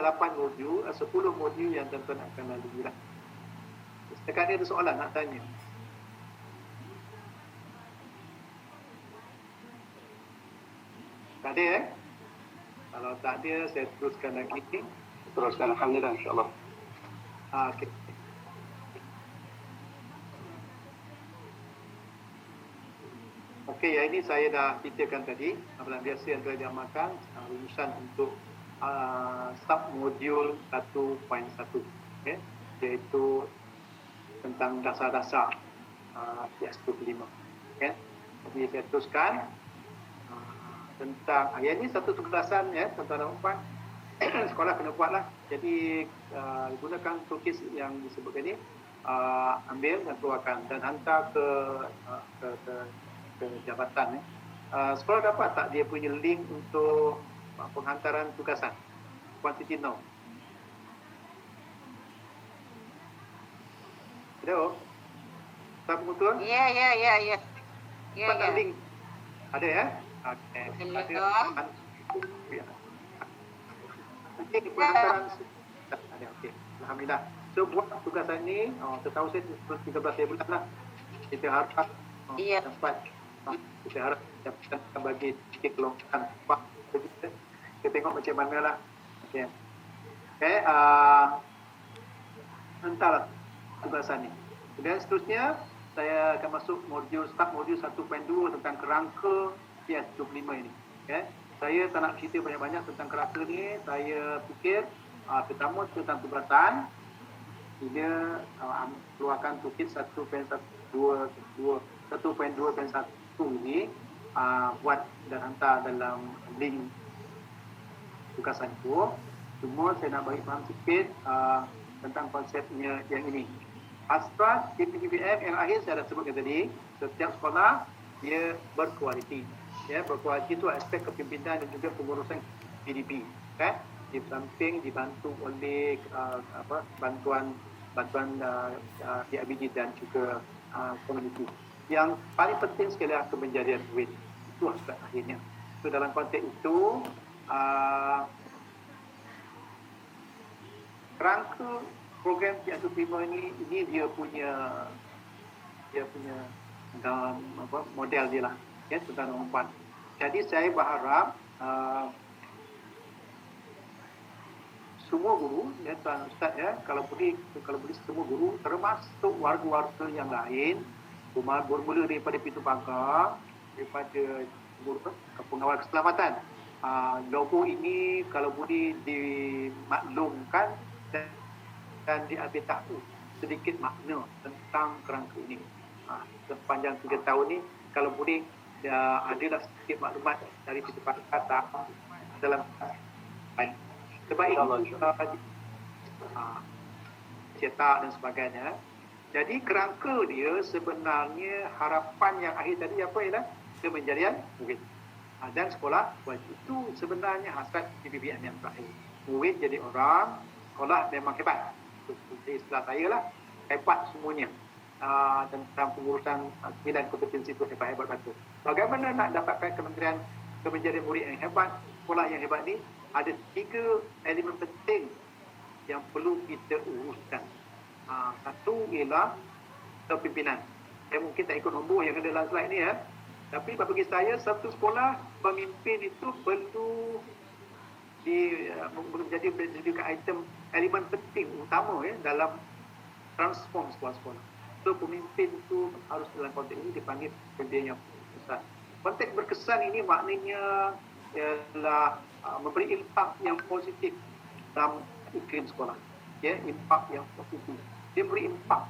8 modul, 10 modul yang tuan-tuan akan lalui lah. Setakat ni ada soalan nak tanya? Tak ada Kalau tak ada, saya teruskan lagi. Teruskan, alhamdulillah, insyaAllah. Okay. Okey, yang ini saya dah ceritakan tadi. Amalan biasa yang telah diamalkan, rumusan untuk sub-modul 1.1, okay, iaitu tentang dasar-dasar PS25. Okay. Jadi saya teruskan tentang, yang ini satu tugasan ya, tuan-tuan dan puan. Sekolah kena buatlah. Jadi gunakan toolkit yang disebutkan ini, ambil dan keluarkan dan hantar ke jabatan. Sekolah dapat tak dia punya link untuk penghantaran tugasan? Quantity now. Ada? Tak betul? Ya. Dapat link? Ada ya? Okey. Ada. Link penghantaran. Ada, okey. Alhamdulillah. So buat tugasan ni, setahu saya 13 bulan lah. Kita harap dapat. Kita harap dapat bagi sikit kelonggaran. Kita tengok macam mana lah. Okey. Hantarlah tugasan ni. Kemudian seterusnya saya akan masuk start modul 1.2 tentang kerangka PS25 ini. Okay. Saya tak nak cerita banyak-banyak tentang kerangka ni. Saya fikir pertama tentang tugasan. Bila keluarkan toolkit 1.2.1 ini, buat dan hantar dalam link tugasan itu. Cuma saya nak bagi faham sikit tentang konsepnya yang ini. Asas PPPM yang akhir saya dah sebutkan tadi, setiap sekolah dia berkualiti. Ya, berkualiti itu aspek kepimpinan dan juga pengurusan PDP. Okay? Di samping dibantu oleh bantuan PIBG dan juga komuniti. Yang paling penting sekali adalah kemenjadian duit. Itu aspek akhirnya. So dalam konteks itu, kerangka program PS25 ini dia punya model dia lah, ya, tuan-tuan dan puan. Jadi saya berharap semua guru, ya, tuan ustaz, ya, kalau boleh semua guru termasuk warga-warga yang lain bermula daripada pintu pagar, daripada pengawal keselamatan. Logo ini kalau boleh dimaklumkan dan diambil tahu sedikit makna tentang kerangka ini. Sepanjang 3 tahun ni, kalau boleh adalah sedikit maklumat dari pintu pagar dalam sebaik cetak dan sebagainya. Jadi kerangka dia sebenarnya harapan yang akhir tadi apa ialah kemenjadian murid. Dan sekolah itu sebenarnya hasrat PPPM yang terakhir. Murid jadi orang, sekolah memang hebat. Istilah saya lah, hebat semuanya. Tentang pengurusan 9 kompetensi itu hebat-hebat betul. Bagaimana nak dapatkan kemenjadian murid yang hebat, sekolah yang hebat ni? Ada 3 elemen penting yang perlu kita uruskan. Satu ialah kepimpinan. Saya mungkin tak ikut nombor yang ada dalam slide ni, ya. Tapi bagi saya, satu sekolah pemimpin itu perlu menjadi item elemen penting utama, ya, dalam transform sekolah-sekolah. So pemimpin itu harus dalam konteks ini dipanggil pemimpin yang besar. Konteks berkesan ini maknanya ialah memberi impak yang positif dalam iklim sekolah. Ya, impak yang positif. Dia beri impak.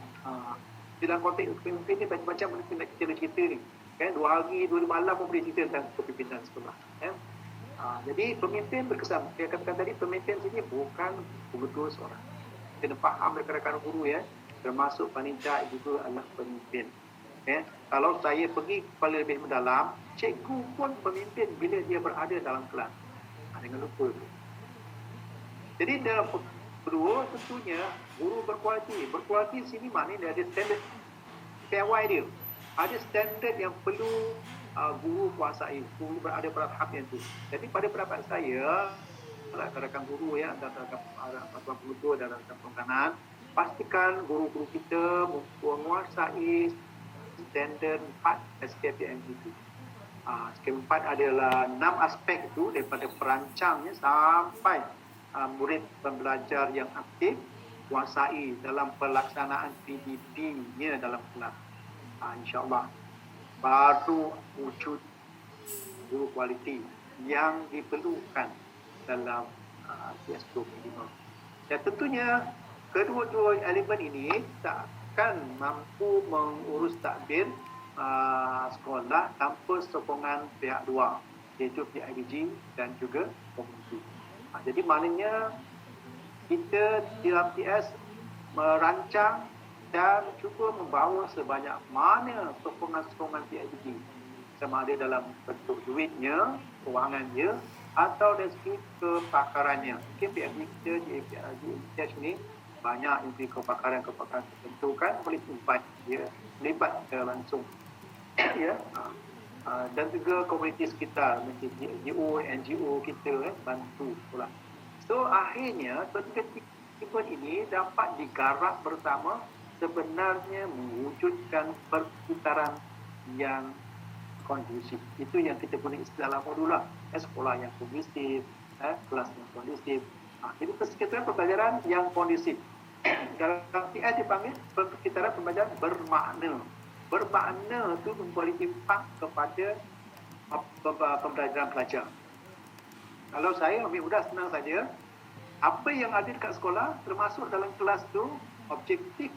Dalam konteks pemimpin ni macam mana kita cerita ni. Kan, 2 hari, 2 malam pun boleh cerita tentang kepimpinan sekolah. Ya. Jadi pemimpin berkesan. Saya katakan tadi, pemimpin sini bukan guru seorang. Kena faham rakan-rakan guru, ya. Termasuk panitia juga adalah pemimpin. Ya. Kalau saya pergi kepala lebih mendalam, cikgu pun pemimpin bila dia berada dalam kelas. Jangan lupa. Jadi dalam kedua, tentunya guru berkualiti. Berkualiti sini maknanya dia ada standard PAY dia. Ada standard yang perlu guru kuasai. Guru berada pada tahap yang itu. Jadi pada pendapat saya, rakan guru ya, dan rakan pengutur dan rakan pengkanan, pastikan guru-guru kita menguasai standard 4 SKPMG itu. Skema 4 adalah 6 aspek itu, daripada perancangnya sampai murid pembelajar yang aktif kuasai dalam pelaksanaan PDP-nya dalam kelas. InsyaAllah baru wujud guru kualiti yang diperlukan dalam PS25. Dan tentunya kedua-dua elemen ini takkan mampu mengurus takbir sekolah tanpa sokongan pihak luar, iaitu pihak IBG dan juga komuniti. Jadi maknanya kita di dalam PS merancang dan cuba membawa sebanyak mana sokongan-sokongan pihak IBG, sama ada dalam bentuk duitnya, kewangannya, atau dari segi kepakarannya. Mungkin pihak kita di PH ini banyak yang kepakaran tertentu kan, boleh terlibat langsung ya, dan juga komuniti sekitar, NGO kita bantu pula. So akhirnya ketiga ini dapat digarap bersama, sebenarnya mewujudkan perputaran yang kondusif. Itu yang kita guna istilah lama dulu lah, sekolah yang kondusif, kelas yang kondusif. Jadi persekitaran pembelajaran yang kondusif. Dalam PS dipanggil persekitaran pembelajaran bermakna. Bermakna itu memberi impak kepada pembelajaran pelajar. Kalau saya ambil mudah senang saja, apa yang ada dekat sekolah termasuk dalam kelas tu, objektif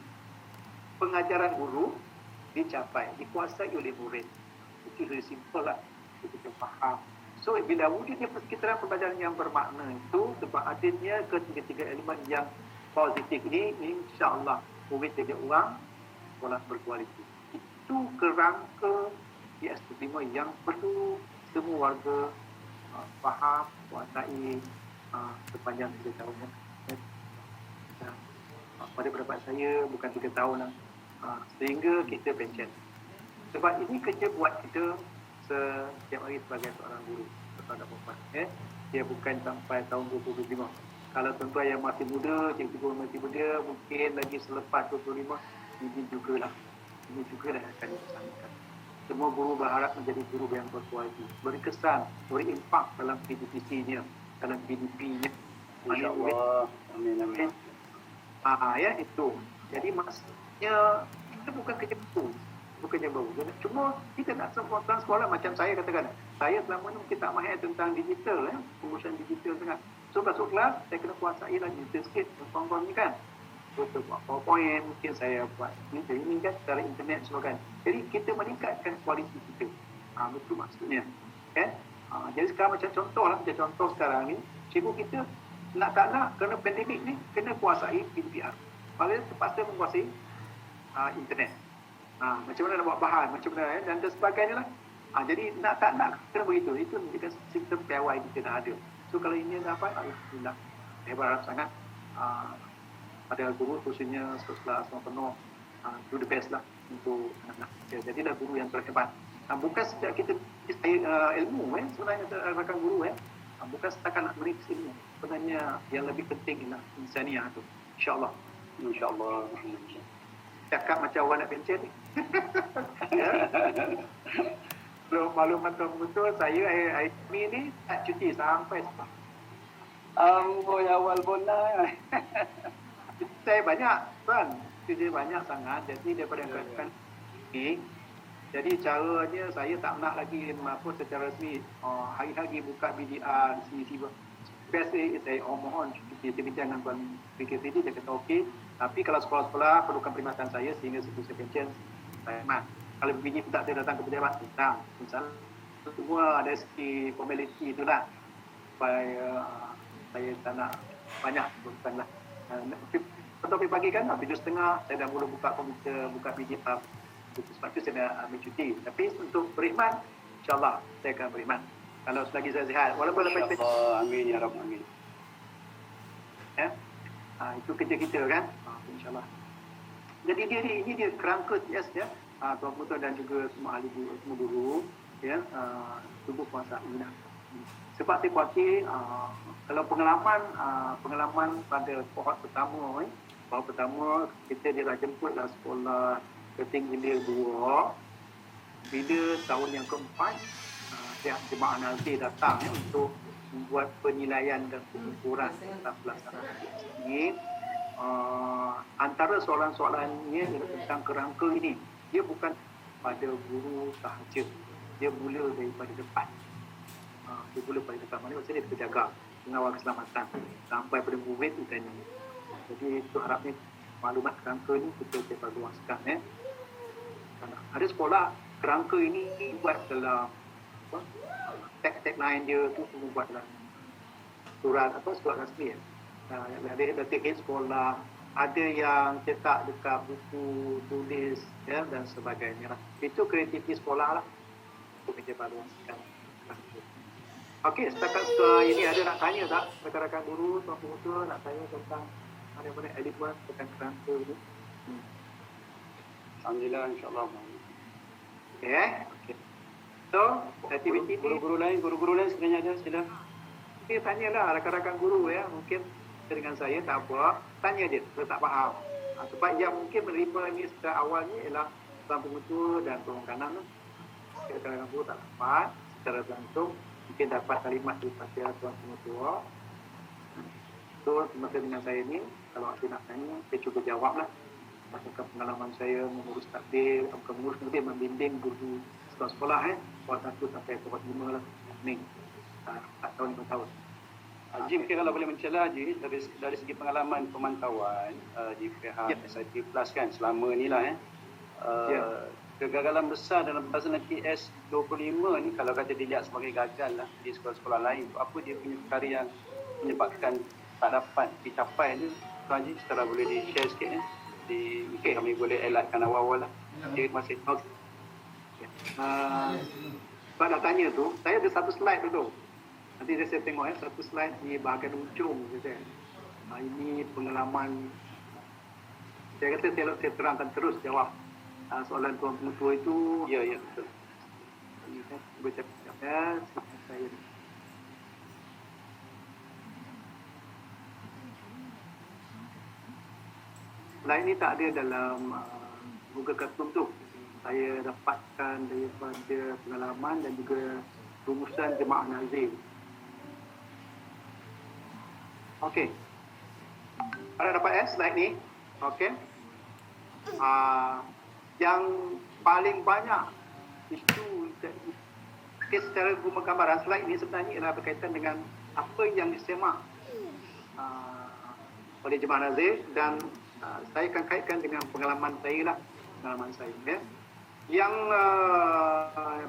pengajaran guru dicapai, dikuasai oleh murid. Itu very simple lah, kita faham. So bila wujudnya persekitaran pembelajaran yang bermakna itu, sebab adanya ketiga-tiga elemen yang positif ini, insya-Allah murid jadi orang, sekolah berkualiti. Itu kerangka PS25 yang perlu semua warga faham, kuasai sepanjang 3 tahun. Pada pendapat saya bukan 3 tahun lah, sehingga kita pencen. Sebab ini kerja buat kita setiap hari sebagai seorang guru kepada perempuan. Dia bukan sampai tahun 2025. Kalau tuan-tuan yang masih muda, cikgu masih muda, mungkin lagi selepas 25, ini jugalah akan dilaksanakan. Semua guru berharap menjadi guru yang berkualiti, berkesan, berimpak dalam PDPC-nya, dalam PDP-nya. InsyaAllah. Amin. Ya itu. Jadi maksudnya kita bukan kerja baru. Cuma kita nak sempurnakan sekolah, macam saya katakan. Saya selama ni mungkin tak mahir tentang digital, pengurusan digital sangat. So masuk kelas, saya kena kuasai lah digital sikit, kawan-kawan ni kan. Betul buat PowerPoint, mungkin saya buat ini kan secara internet semua kan. Jadi kita meningkatkan kualiti kita. Betul maksudnya. Jadi sekarang macam contoh sekarang ni, cikgu kita nak tak nak, kerana pandemik ni, kena kuasai PDPR. Paling terpaksa menguasai internet. Macam mana nak buat bahan, macam mana dan sebagainya lah. Jadi nak tak nak kena begitu. Itu menjadikan sistem piawai kita dah ada. So kalau ini dapat, alhamdulillah. Saya berharap sangat pada guru khususnya kelas semua penuh do the best lah untuk anak-anak. Jadilah guru yang terhebat. Bukan sejak kita ilmu sebenarnya rakan guru bukan setakat nak beri ilmu. Sebenarnya yang lebih penting ialah insaniah tu. InsyaAllah. Cakap macam orang nak pencen ni. Belum maklumat betul, saya hari ni tak cuti sampai sebab. Ya awal bona. Saya banyak tuan, cuti banyak sangat. Jadi daripada yang katakan ini, jadi caranya saya tak nak lagi secara resmi hari-hari buka BDR biasa saya mohon cuti bincang dengan Tuan PKCD, dia kata okey, tapi kalau sekolah-sekolah perlukan perkhidmatan saya sehingga saya pencen, saya mat. Kalau bini tak saya datang ke pejabat, datang. Misalnya semua ada segi formality itulah, supaya saya tak nak banyak bukanlah. Contoh pagi kan 7.30 saya dah mula buka komputer, buka BDR. Sebab itu saya dah ambil cuti. Tapi untuk berkhidmat, insyaAllah saya akan berkhidmat. Kalau selagi saya sihat. Walaupun lepas InsyaAllah. Amin. Ya Rabb. Amin. Itu kerja kita kan. InsyaAllah. Jadi ini dia kerangka TS Tuan Putra dan juga semua ahli guru, semua guru, tubuh kuasa ini. Sebab saya khawatir kalau pengalaman pada kohort pertama, bahawa pertama kita dia dah jemput lah sekolah keting hilir 2. Bila tahun yang keempat, pihak jemaah Nazir datang untuk membuat penilaian dan pengukuran tentang pelaksanaan ini. Antara soalan-soalannya tentang kerangka ini, dia bukan pada guru sahaja, dia mula daripada depan. Dia mula pada depan, mana maksudnya dia jaga mengawal keselamatan sampai pada murid utama. Jadi itu harapnya maklumat kerangka ni kita evaluasikan. Ada sekolah kerangka ini buat dalam tag-line dia tu semua buat dalam surat rasmi. Ada tiket sekolah, ada yang cetak dekat buku tulis dan sebagainya. Itu kreativiti sekolah lah untuk kita evaluasikan. Okey, setakat ini ada nak tanya tak rakan-rakan guru, tuan pengutua nak tanya tentang mana-mana elemen tentang kerangka ini? Alhamdulillah, insyaAllah. Okay. So, aktiviti ni Guru-guru lain sebenarnya ada, sila. kita tanyalah rakan-rakan guru mungkin dengan saya tak apa, tanya dia kalau tak faham. Sebab yang mungkin menerima ni secara awalnya ialah tuan pengutua dan tolong kanan. Rakan-rakan guru tak dapat secara langsung, mungkin dapat kalimat daripada tuan pengutua. So, semasa dengan saya ni, kalau ada nak tanya, saya cuba jawablah. Maksudkan pengalaman saya mengurus takbir, bukan mengurus takbir, membimbing guru sekolah-sekolah kohort 1 sampai kohort 5 lah. Ni 4 tahun 5 tahun. Haji, mungkin kalau boleh mencela Haji, dari segi pengalaman pemantauan di pihak SIP Plus kan selama ni lah kegagalan besar dalam pelaksanaan PS25 ni kalau kata dilihat sebagai gagal lah di sekolah-sekolah lain, apa dia punya perkara yang menyebabkan tak dapat dicapai ni, Haji secara boleh di-share sikit mungkin kami boleh elakkan awal-awal lah. Terima kasih. Sebab dah tanya tu, saya ada satu slide dulu. Nanti saya tengok satu slide di bahagian ujung. Ini pengalaman. Saya kata saya terangkan terus jawab soalan tuan pengutua itu. Ya, betul. Baca saya. Slide ni tak ada dalam Google Classroom tu. Saya dapatkan daripada pengalaman dan juga rumusan jemaah Nazir. Okey. Ada dapat slide ni? Okey. Yang paling banyak isu secara gambaran slide ni sebenarnya ialah berkaitan dengan apa yang disemak oleh jemaah Nazir dan saya akan kaitkan dengan pengalaman saya lah. Yang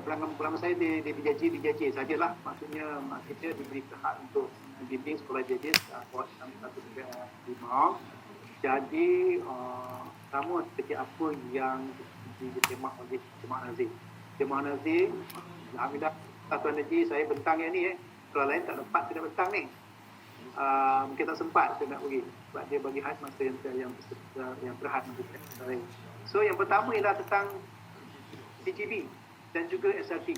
pengalaman saya di BJJ sajalah. Maksudnya kita diberi hak untuk membimbing sekolah BJJ kohort 1 hingga 5. Jadi sama seperti apa yang disemak oleh jemaah Nazir. Jemaah Nazir, alhamdulillah satu energi saya bentang yang ni sekolah lain tak dapat tidak bentang ni. Mungkin tak sempat saya nak pergi sebab dia bagi had masa yang berhad untuk saya. So yang pertama ialah tentang CGB dan juga SRT.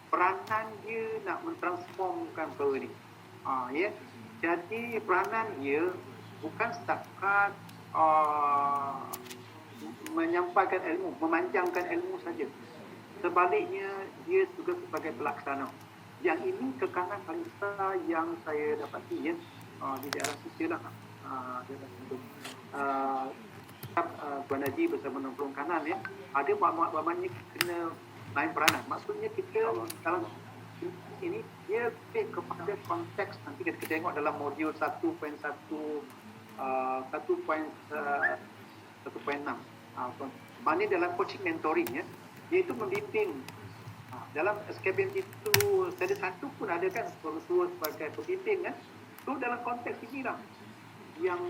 Peranan dia nak mentransformkan perkara ni. Jadi peranan dia bukan setakat menyampaikan ilmu, memanjangkan ilmu saja. Sebaliknya dia juga sebagai pelaksana. Yang ini kekangan paling besar yang saya dapati di daerah sisi lah. Tuan Haji bersama Nomplong Kanan ada maklumat-maklumatnya kena lain peranan. Maksudnya kita dalam ini dia lebih kepada konteks. Nanti kita tengok dalam modul 1.1 1.6 mana dalam coaching mentoring iaitu membimbing. Dalam SKBM itu ada satu pun ada kan pengutua sebagai pembimbing So dalam konteks inilah yang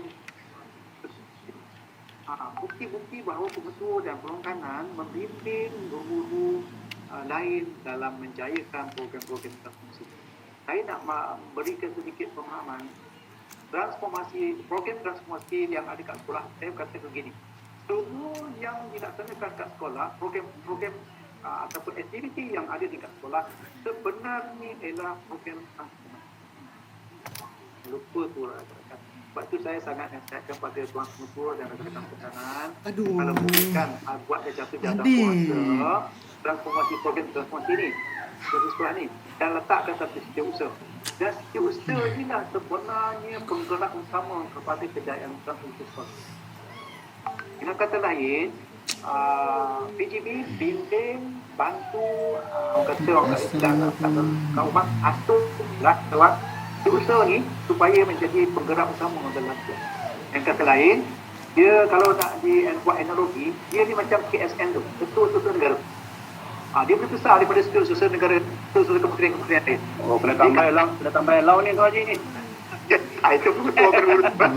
bukti-bukti bahawa pengutua dan pelongkanan membimbing guru-guru lain dalam menjayakan program-program transformasi. Saya nak berikan sedikit pemahaman program transformasi yang ada kat sekolah. Saya kata begini, semua yang dilaksanakan kat sekolah, program ataupun aktiviti yang ada di kat sekolah sebenarnya ialah program lupa tu lah. Sebab tu saya sangat nasihatkan pada tuan pengutua dan rakan-rakan peranan kalau bukan buat dia jatuh jatuh kuasa transformasi program transformasi ni dari sekolah ni dan letakkan satu setiausaha. Dan setiausaha inilah sebenarnya penggerak utama kepada kejayaan transformasi sekolah. Dengan kata lain, PGB bimbing, bantu, orang kata kau bang atur lah lewat usaha ni supaya menjadi penggerak utama dalam tu. Yang kata lain, dia kalau nak buat analogi, dia ni macam KSN tu, ketua-ketua negara. Dia lebih besar daripada ketua-ketua negara, ketua-ketua kementerian-kementerian lain. Oh, kena tambah lau ni tu Haji ni. Itu pun ketua berurutan.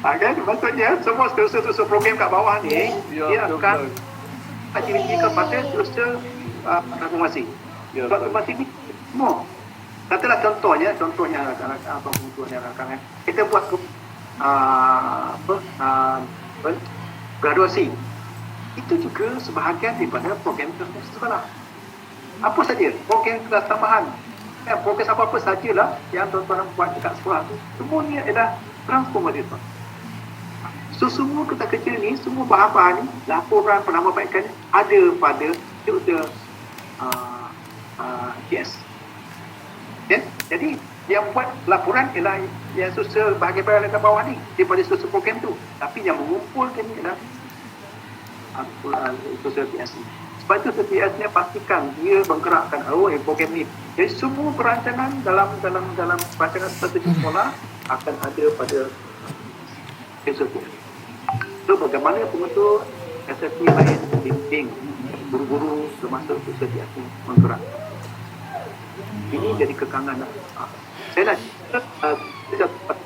Kan maksudnya semua seterusnya program kat bawah ni dia akan aktiviti kepada seterusnya transformasi. Transformasi ni semua. Katalah contohnya abang pengutuanya rakan kita buat graduasi. Itu juga sebahagian daripada program transformasi sekolah. Apa saja program kelas tambahan, program apa-apa sajalah yang tuan-tuan buat dekat sekolah tu, semuanya adalah transformasi sekolah. Semua kerja ni, semua bahan-bahan ni, laporan penambahbaikan ada pada usaha TS. Okay? Jadi yang buat laporan ialah yang sosial bahagian bahagian bawah ni daripada sosial program tu. Tapi yang mengumpulkan ni ialah sosial TS ni. Sebab itu sosial TS ni pastikan dia menggerakkan program ni. Jadi semua perancangan dalam perancangan strategi sekolah akan ada pada sosial TS. So bagaimana pengutul SFP lain bimbing guru-guru termasuk sosial TS ni menggerak. Ini jadi kekangan. Saya nak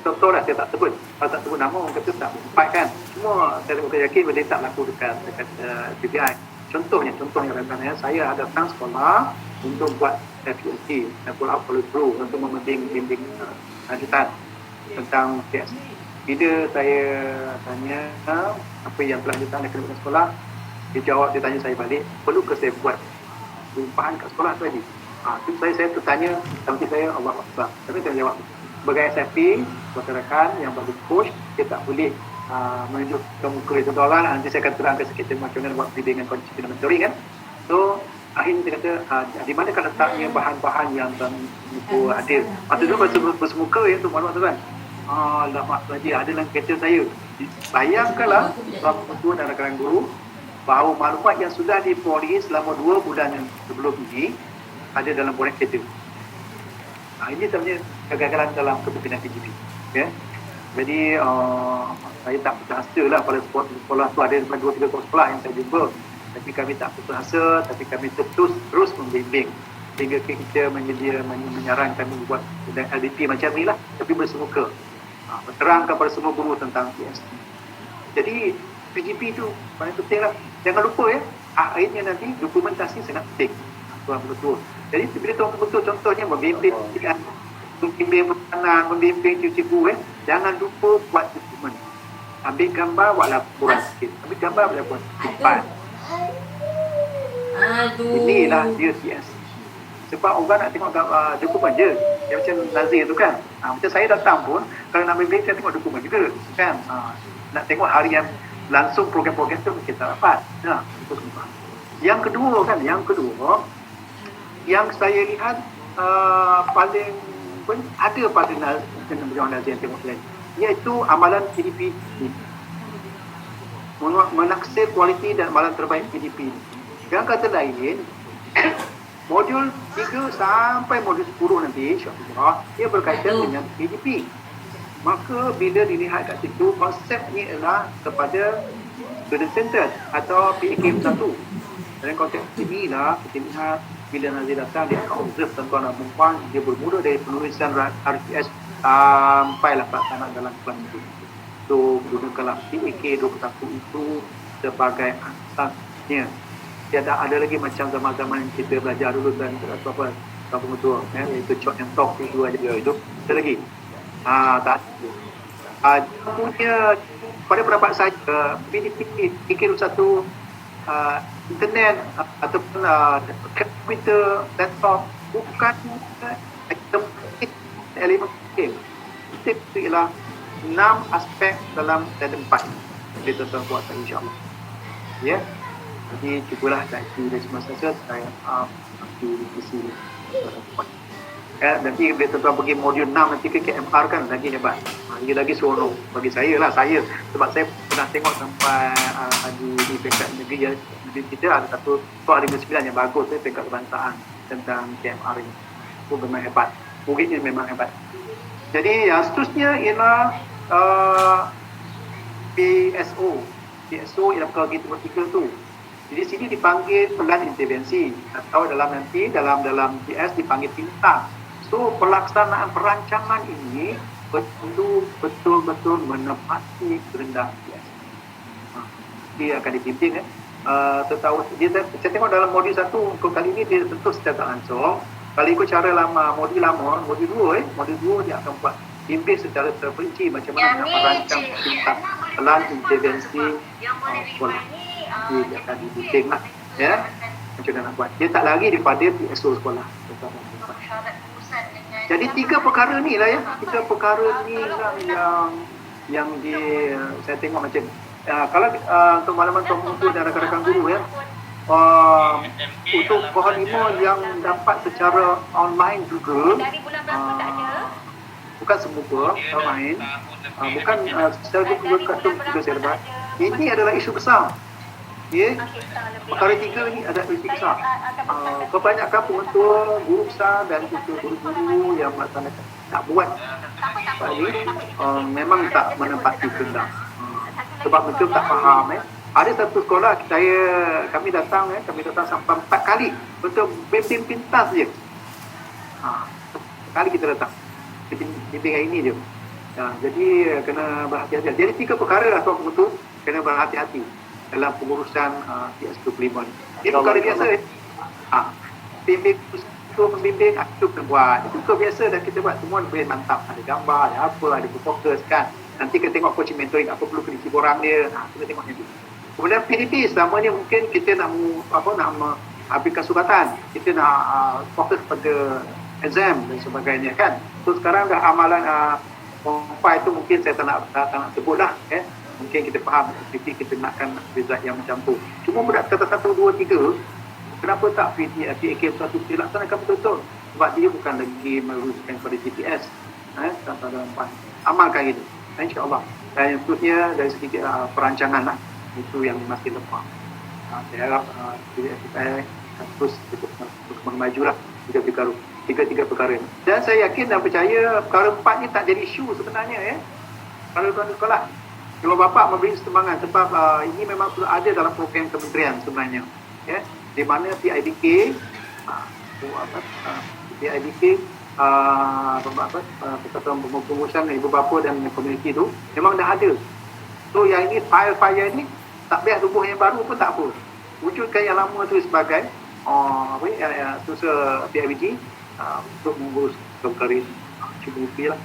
contoh lah, saya tak sebut. Kalau tak sebut nama, orang kata tak sempat kan. Semua saya yakin boleh tak laku dekat PBI. Contohnya rakan-rakan saya ada datang sekolah untuk buat FUC, Pull Out Follow Through, untuk membimbing lanjutan tentang TS. Bila saya tanya apa yang kelanjutan akademik sekolah, dia tanya saya balik, perlu ke saya buat perubahan kat sekolah tu lagi? Saya tertanya, tapi saya Allah Akbar. Tapi saya jawab, sebagai SFP, rakan yang bagi coach, dia tak boleh menunjuk ke muka itu dolar. Nanti saya akan terangkan sikit macam mana buat bimbingan konsisten dan mentoring kan. So, akhirnya saya kata, di manakah letaknya bahan-bahan yang bermuka adil? Maksudnya bersemuka ya, tu maklumat tu kan. Lama lagi ada dalam kereta saya. Bayangkanlah Tuan Ketua dan rakan guru bahawa maklumat yang sudah dipolis selama 2 bulan yang sebelum ini ada dalam borang kereta. Ini sebenarnya kegagalan dalam kepimpinan PGP. Okay? Jadi saya tak putus asa lah pada sekolah tu ada 2-3 sekolah yang saya jumpa. Tapi kami tak putus asa, tapi kami terus membimbing sehingga kita menyarankan kami buat LDP macam ni lah, tapi bersemuka. Terangkan pada semua guru tentang TS. Jadi PGP tu paling penting lah. Jangan lupa ya, akhirnya nanti dokumentasi sangat penting. Tuan Ketua. Jadi bila Tuan Ketua contohnya membimbing pesanan, membimbing cuci buku jangan lupa buat dokumen. Ambil gambar, buat laporan sikit. Ambil gambar, buat laporan simpan. Inilah dia TS. Sebab orang nak tengok dokumen je. Yang macam Nazir tu kan. Macam saya datang pun, kalau nak bimbing saya tengok dokumen juga. Kan? Nak tengok harian langsung program-program tu kita dapat. Yang kedua, yang saya lihat paling ada pada Nazir yang tengok lain, iaitu amalan PDP ni. Menaksir kualiti dan amalan terbaik PDP ni. Dengan kata lain, modul 3 sampai modul 10 nanti, insyaAllah, dia berkaitan dengan PDP. Maka bila dilihat kat situ, konsepnya adalah kepada student center atau PAKM 1. Dalam konteks ini lah, kita lihat bila Nazir datang, dia akan observe tuan-tuan dan perempuan, dia bermula dari penulisan RTS sampailah pelaksanaan dalam kelas itu. So, gunakanlah PAK 21 itu sebagai asasnya. Tiada ada lagi macam zaman-zaman kita belajar dulu dan apa pengutua iaitu chalk and talk itu aja itu ada lagi tak punya pada pendapat saya PDP PK 1 internet ataupun komputer, laptop bukan item elemen penting. Itu ialah 6 aspek dalam dan 4 kita tuan buat insya-Allah. Ya. Jadi cubalah kaji dari semasa saya di sini. Nanti bila tuan pergi modul 6 nanti ke KMR kan lagi hebat. Lagi seronok bagi saya lah, sebab saya pernah tengok sampai di peringkat negeri ya. Kita ada satu 2009 yang bagus peringkat kebangsaan tentang KMR ini. Itu memang hebat. Muridnya memang hebat. Jadi yang seterusnya ialah PSO. PSO ialah perkara kita tu. Jadi sini dipanggil pelan intervensi atau dalam PS dipanggil pintar. So pelaksanaan perancangan ini perlu betul-betul menepati kehendak PS. Dia akan dipimpin saya tengok dalam modul 1 untuk kali ini dia tentu secara langsung. Kalau ikut cara lama, modul 2 dia akan buat bimbing secara terperinci macam mana nak merancang tingkat pelan intervensi sekolah. Dia akan dibimbing lah, ya, macam mana nak buat. Dia tak lari daripada PSO sekolah. Jadi 3 perkara ni lah yang saya tengok macam kalau untuk makluman Tuan Mutu dan rakan-rakan guru ya, untuk pohon 5 yang dapat secara online juga, bukan semua online, bukan secara kartun juga saya dapat. Ini adalah isu besar. Ya, perkara 3 ni ada isu besar. Kebanyakan pengetua, guru besar dan juga guru-guru yang melaksanakan tak buat memang tak menempati kehendak. Sebab betul tak faham. Ada satu sekolah kami datang sampai 4 kali betul bimbing pintas je. Sekali kita datang bimbing hari ini je. Jadi kena berhati-hati. Jadi 3 perkara lah tuan betul kena berhati-hati dalam pengurusan PS25 ni. Ini perkara biasa. Pembimbing itu kena buat. Itu biasa dah kita buat, semua boleh mantap. Ada gambar, ada apa, ada berfokus kan. Nanti kita tengok coaching mentoring apa perlu kena borang dia. Kita tengok nanti. Kemudian PDP selamanya mungkin kita nak habiskan sukatan. Kita nak fokus pada exam dan sebagainya kan. So sekarang dah amalan pompa itu mungkin saya tak nak sebut lah. Mungkin kita faham PDP kita nakkan result yang macam tu. Cuma budak kata 1, 2, 3 kenapa tak PAK satu dilaksanakan betul-betul? Sebab dia bukan lagi merumuskan pada TPS. Tanpa dalam amalkan itu. InsyaAllah. Dan yang seterusnya dari segi perancangan lah. Itu yang masih lepas. Saya harap kita terus maju lah. Tiga perkara ini. Dan saya yakin dan percaya perkara 4 ni tak jadi isu sebenarnya. Kalau tuan sekolah, ibu bapa memberi semangat sebab ini memang sudah ada dalam program kementerian sebenarnya. Di mana PIBK Persatuan Pengurusan Ibu Bapa dan Komuniti tu memang dah ada. So yang ini file-file ni tak payah tubuh yang baru pun tak apa. Wujudkan yang lama tu sebagai susah PIBG untuk mengurus perkara ini. Cuba buktilah.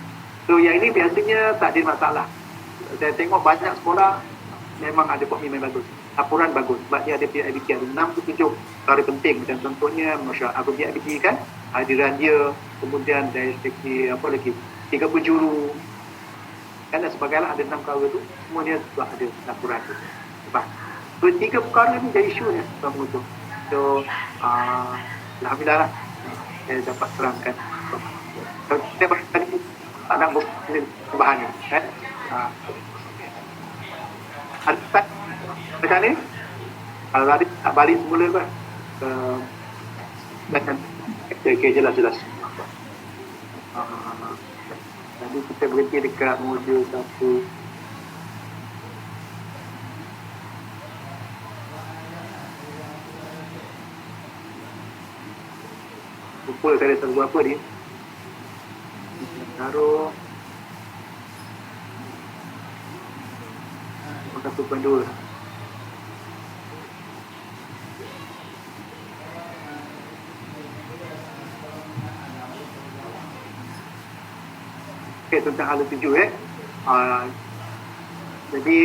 So yang ini biasanya tak ada masalah. Saya tengok banyak sekolah memang ada pokok memang bagus. Laporan bagus sebab dia ada PIBG ada 6 ke 7 perkara penting dan contohnya masyarakat PIBG kan hadiran dia, kemudian dari segi apa lagi 3 penjuru kan dan sebagainya ada 6 perkara tu semua dia sudah ada laporan tu. Sebab so 3 perkara ni jadi isu ni tuan pengutus. So alhamdulillah lah saya dapat terangkan. Saya tadi tak nak perubahan ni kan. Ada macam ni kalau tadi tak balik semula kan okay, jelas tadi kita berhenti dekat modul 1 lupa saya ada buat apa ni taruh 1.2 tentang hala 7 jadi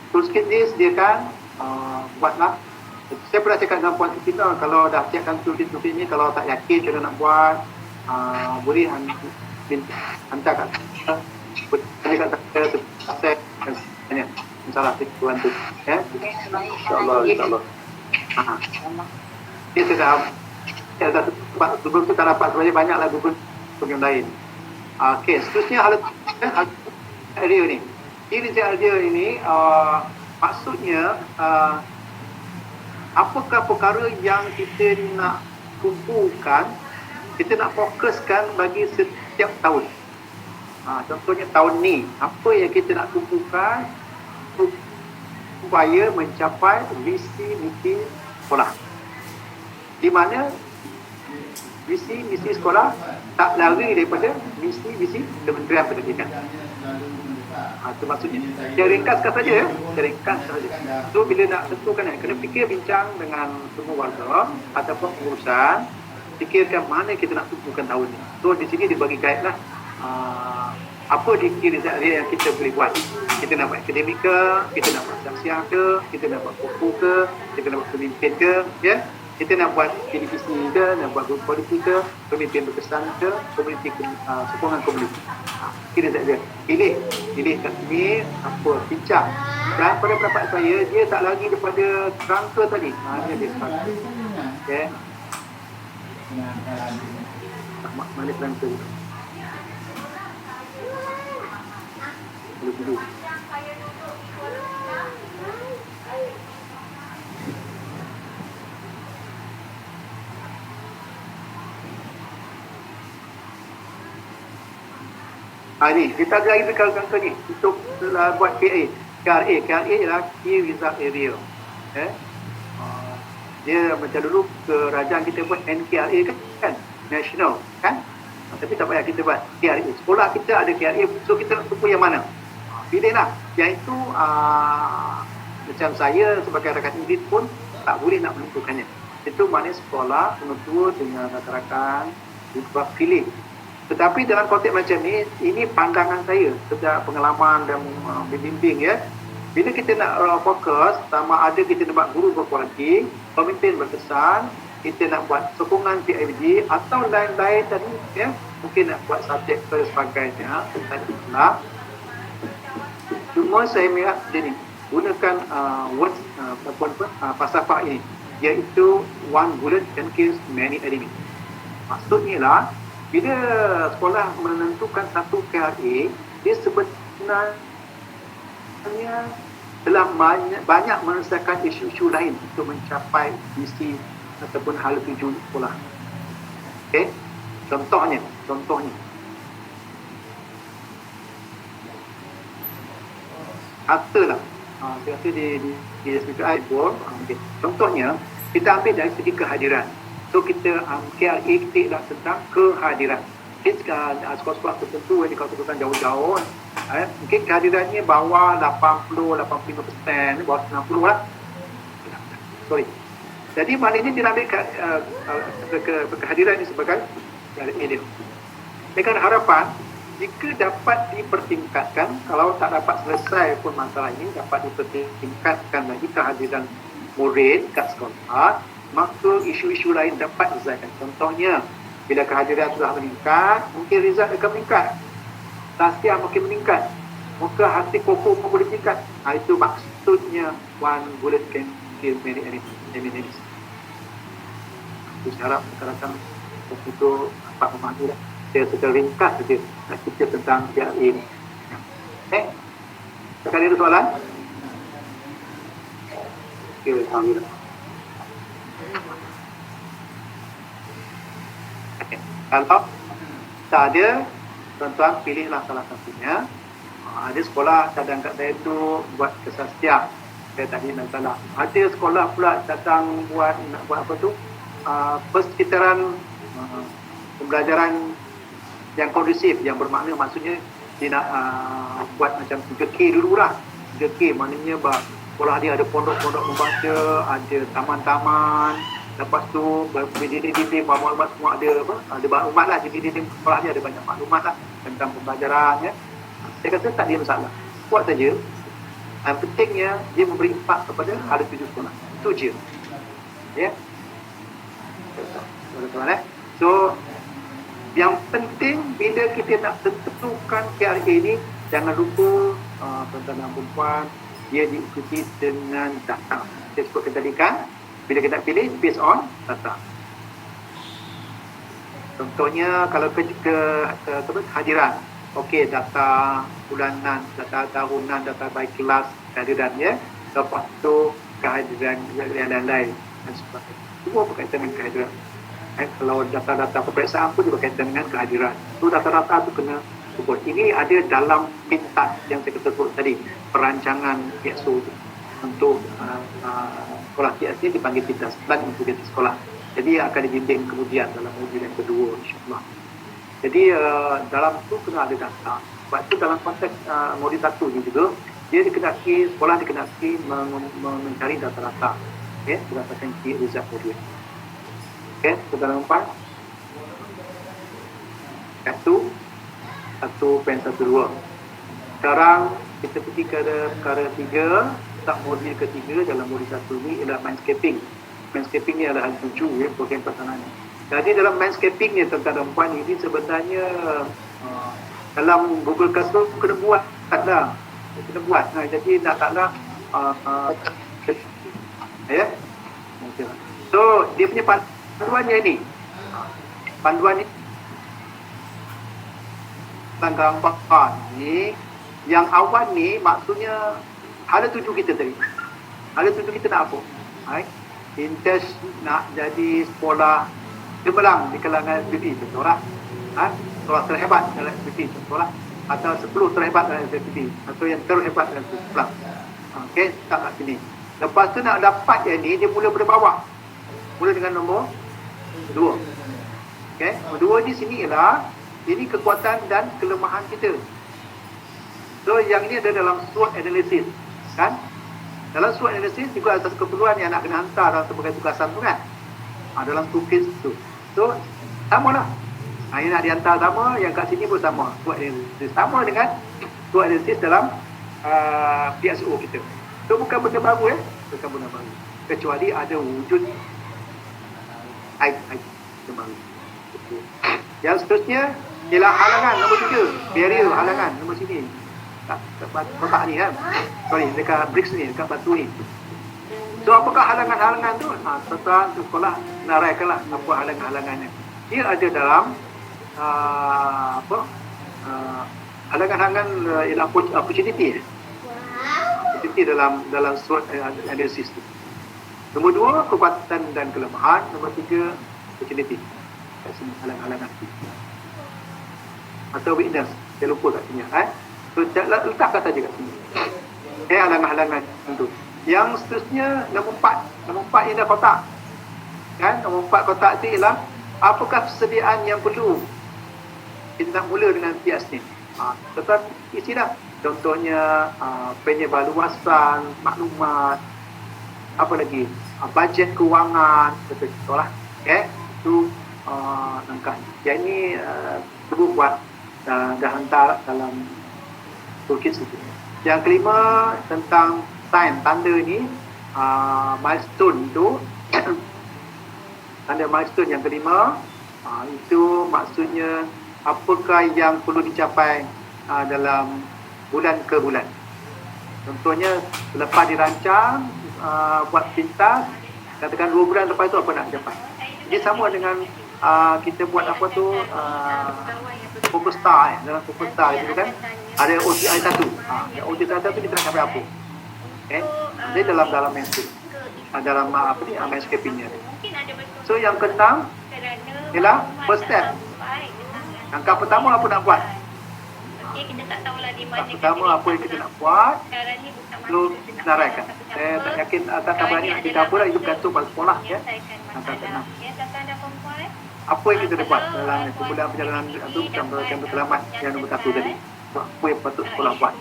toolkit ni disediakan buatlah. Saya pernah cakap dengan Puan Siti, kalau dah siapkan tulis-tulis ni, kalau tak yakin macam nak buat, boleh hantar kat saya kat saya dan sebagainya. InsyaAllah kita bantu. Ya? InsyaAllah, insyaAllah. Dia sudah sebelum tu tak dapat sebenarnya banyaklah Google yang lain. Okey, seterusnya hal area ni. Ini area ini maksudnya apakah perkara yang kita nak kumpulkan, kita nak fokuskan bagi setiap tahun. Contohnya tahun ni, apa yang kita nak kumpulkan supaya mencapai visi misi sekolah. Di mana visi misi sekolah tak lari daripada visi misi Kementerian Pendidikan. Itu maksudnya. Saya ringkaskan saja ya. Saya ringkaskan saja. So bila nak tentukan, kena fikir bincang dengan semua warga ataupun pengurusan, fikirkan mana kita nak tentukan tahun ni. So di sini dibagi guide lah. Apa di kiri area yang kita boleh buat. Kita nak buat akademik ke, kita nak buat siang ke, kita nak buat fokus ke, kita nak buat pemimpin ke, ya. Kita nak buat televisi ke, nak buat grup politik ke, pemimpin berkesan ke, komuniti sokongan komuniti. Kira saja. Pilih kat sini apa bincang. Dan pada pendapat saya, dia tak lagi daripada kerangka tadi. Dia start. Okay. Mana kerangka itu? Dulu. Ni, kita ada lagi kerangka ni untuk buat KRA ialah Key Result Area. Dia macam dulu kerajaan kita buat NKRA kan? National kan? Tapi tak payah kita buat KRA. Sekolah kita ada KRA, so kita nak tentu yang mana? Pilihlah. Yang itu macam saya sebagai rakan indit pun tak boleh nak menentukannya. Itu maknanya sekolah penentu dengan rakan-rakan buat pilih. Tetapi dalam konteks macam ni, ini pandangan saya sejak pengalaman dan membimbing ya. Bila kita nak fokus, sama ada kita nak buat guru berkualiti, pemimpin berkesan, kita nak buat sokongan PIBG atau lain-lain tadi ya, mungkin nak buat subjek dan sebagainya tadi lah. Cuma saya melihat jadi gunakan words falsafah ini, iaitu one bullet can kill many enemies. Maksudnya lah, bila sekolah menentukan satu KRA, dia sebenarnya telah banyak menyelesaikan isu-isu lain untuk mencapai misi ataupun hal tuju sekolah. Okey, contohnya harta lah. Saya rasa di SPPI pun contohnya kita ambil dari segi kehadiran. So kita KRA kita tentang kehadiran. Mungkin sekolah-sekolah tertentu yang dikatakan jauh-jauh, mungkin kehadirannya bawah 80-85%, bawah 90 lah. Sorry. Jadi maknanya dia ambil kehadiran ini sebagai ideal. Dengan harapan jika dapat dipertingkatkan, kalau tak dapat selesai pun masalah ini, dapat dipertingkatkan lagi kehadiran murid kat sekolah, maka isu-isu lain dapat diselesaikan. Contohnya, bila kehadiran sudah meningkat, mungkin result akan meningkat. Tahsiah makin meningkat. Maka hati kokoh pun boleh meningkat. Itu maksudnya one bullet can kill many enemies. Saya harap rakan-rakan itu dapat memahami. Saya secara ringkas saja nak cerita tentang KRA ini. Sekarang ada soalan? Okey, alhamdulillah. Kalau tak ada, tuan-tuan pilihlah salah satunya. Ada sekolah cadang kat saya tu buat kesastian. Saya tadi nak salah. Ada sekolah pula datang nak buat apa tu? Persekitaran pembelajaran yang kondusif, yang bermakna maksudnya dia nak buat macam 3K dulu lah. 3K maknanya sekolah dia ada pondok-pondok membaca, ada taman-taman. Lepas tu dinding-dinding maklumat semua ada maklumat lah, di dinding sekolah dia ada banyak maklumat lah tentang pembelajaran ya. Saya kata tak ada masalah, buat saja. Pentingnya dia memberi impak kepada ada 7 sekolah. Itu je. Ya. Tuan-tuan. So, yang penting bila kita nak tentukan KRA ini, jangan lupa tuan-tuan dan puan, dia diikuti dengan data. Saya sebutkan tadi kan, bila kita nak pilih based on data. Contohnya kalau kehadiran, okey, data bulanan, data tahunan, data by kelas kehadirannya, lepas tu kehadiran yang lain-lain dan sebagainya. Semua berkaitan dengan kehadiran. Kalau data-data peperiksaan pun juga berkaitan dengan kehadiran. Tu data-data tu kena sebut. Ini ada dalam pintas yang saya sebut tadi, perancangan PSO untuk sekolah TS ni dipanggil pintas plan untuk sekolah. Jadi akan dibimbing kemudian dalam modul yang kedua, insyaAllah. Jadi dalam tu kena ada data. Sebab tu dalam konteks modul 1 ni juga, dia dikenaki, sekolah dikenaki mencari data-data. Okay, berdasarkan key result modul. Okay, saudara empat. 1.12. Sekarang kita pergi ke perkara 3, tak modul ketiga dalam modul 1 ni ialah landscaping. Landscaping ni adalah hal 7 ya, program pelaksanaan. Jadi dalam landscaping ni tuan-tuan dan puan, ini sebenarnya dalam Google Classroom kena buat dah. Kena buat. Jadi nak taklah ya. So dia punya panduannya ni. Panduan ni gambar ni yang awal ni maksudnya ada 7 kita tadi. Ada 7 kita nak apa? Intes nak jadi sekolah cemerlang di kalangan SPP, contohlah. Sekolah terhebat dalam SPP, contohlah. Atau 10 terhebat dalam SPP, atau yang terhebat dalam SPP. Okey, tak kat sini. Lepas tu nak dapat yang ni, dia mula pada bawah. Mula dengan nombor 2. Okey, nombor 2 di sini ialah ini kekuatan dan kelemahan kita. So yang ini ada dalam SWOT analysis, kan? Dalam SWOT analysis juga ada satu keperluan yang nak kena hantar dalam sebagai tugasan tu kan. Dalam tugas tu. So sama lah. Yang nak dihantar sama, yang kat sini pun sama. SWOT analysis sama dengan SWOT analysis dalam PSO kita. So bukan benda baru bukan benda baru. Kecuali ada wujud aib baru. Yang seterusnya ialah halangan nombor 3. Barrier halangan nombor sini. Kotak ni kan. Sorry, dekat bricks ni, dekat batu ni. So apakah halangan-halangan tu? Tuan-tuan tu sekolah naraikanlah apa halangan-halangannya. Dia ada dalam halangan-halangan ialah opportunity. Opportunity dalam SWOT analysis tu. Nombor 2 kekuatan dan kelemahan. Nombor 3 opportunity. Kat sini halangan-halangan tu. Atau weakness. Saya lupa kat sini. So, letakkan saja kat sini. Halangan-halangan tu. Yang seterusnya, nombor 4. Nombor 4 ialah kotak. Kan? Nombor 4 kotak tu ialah apakah persediaan yang perlu kita nak mula dengan PIAS ni. Tetap isilah. Contohnya, penyebaluasan maklumat. Apa lagi? Bajet kewangan. Contohlah. Okay? Itu langkah. Yang ini perlu buat dah hantar dalam toolkit itu. Yang kelima tentang time, tanda ni milestone tu tanda milestone yang kelima itu maksudnya apakah yang perlu dicapai dalam bulan ke bulan. Contohnya selepas dirancang buat pintas, katakan 2 bulan lepas tu apa nak capai. Dia sama dengan kita buat apa tu Focus Star dalam Focus Star itu kan ada OTI 1. OTI 1 tu kita nak capai apa? Dia dalam mainstream. Dalam landscapingnya. So yang keenam ialah first step. Langkah pertama apa nak buat? Langkah pertama apa yang kita nak buat? Perlu naraikan. Saya tak yakin atas kabar ni kita apa lah, itu bergantung pada sekolah ya. Langkah keenam. Apa yang kita dapat dalam kemudahan perjalanan itu jam selamat yang nombor 1 tadi. Apa yang patut sekolah buat?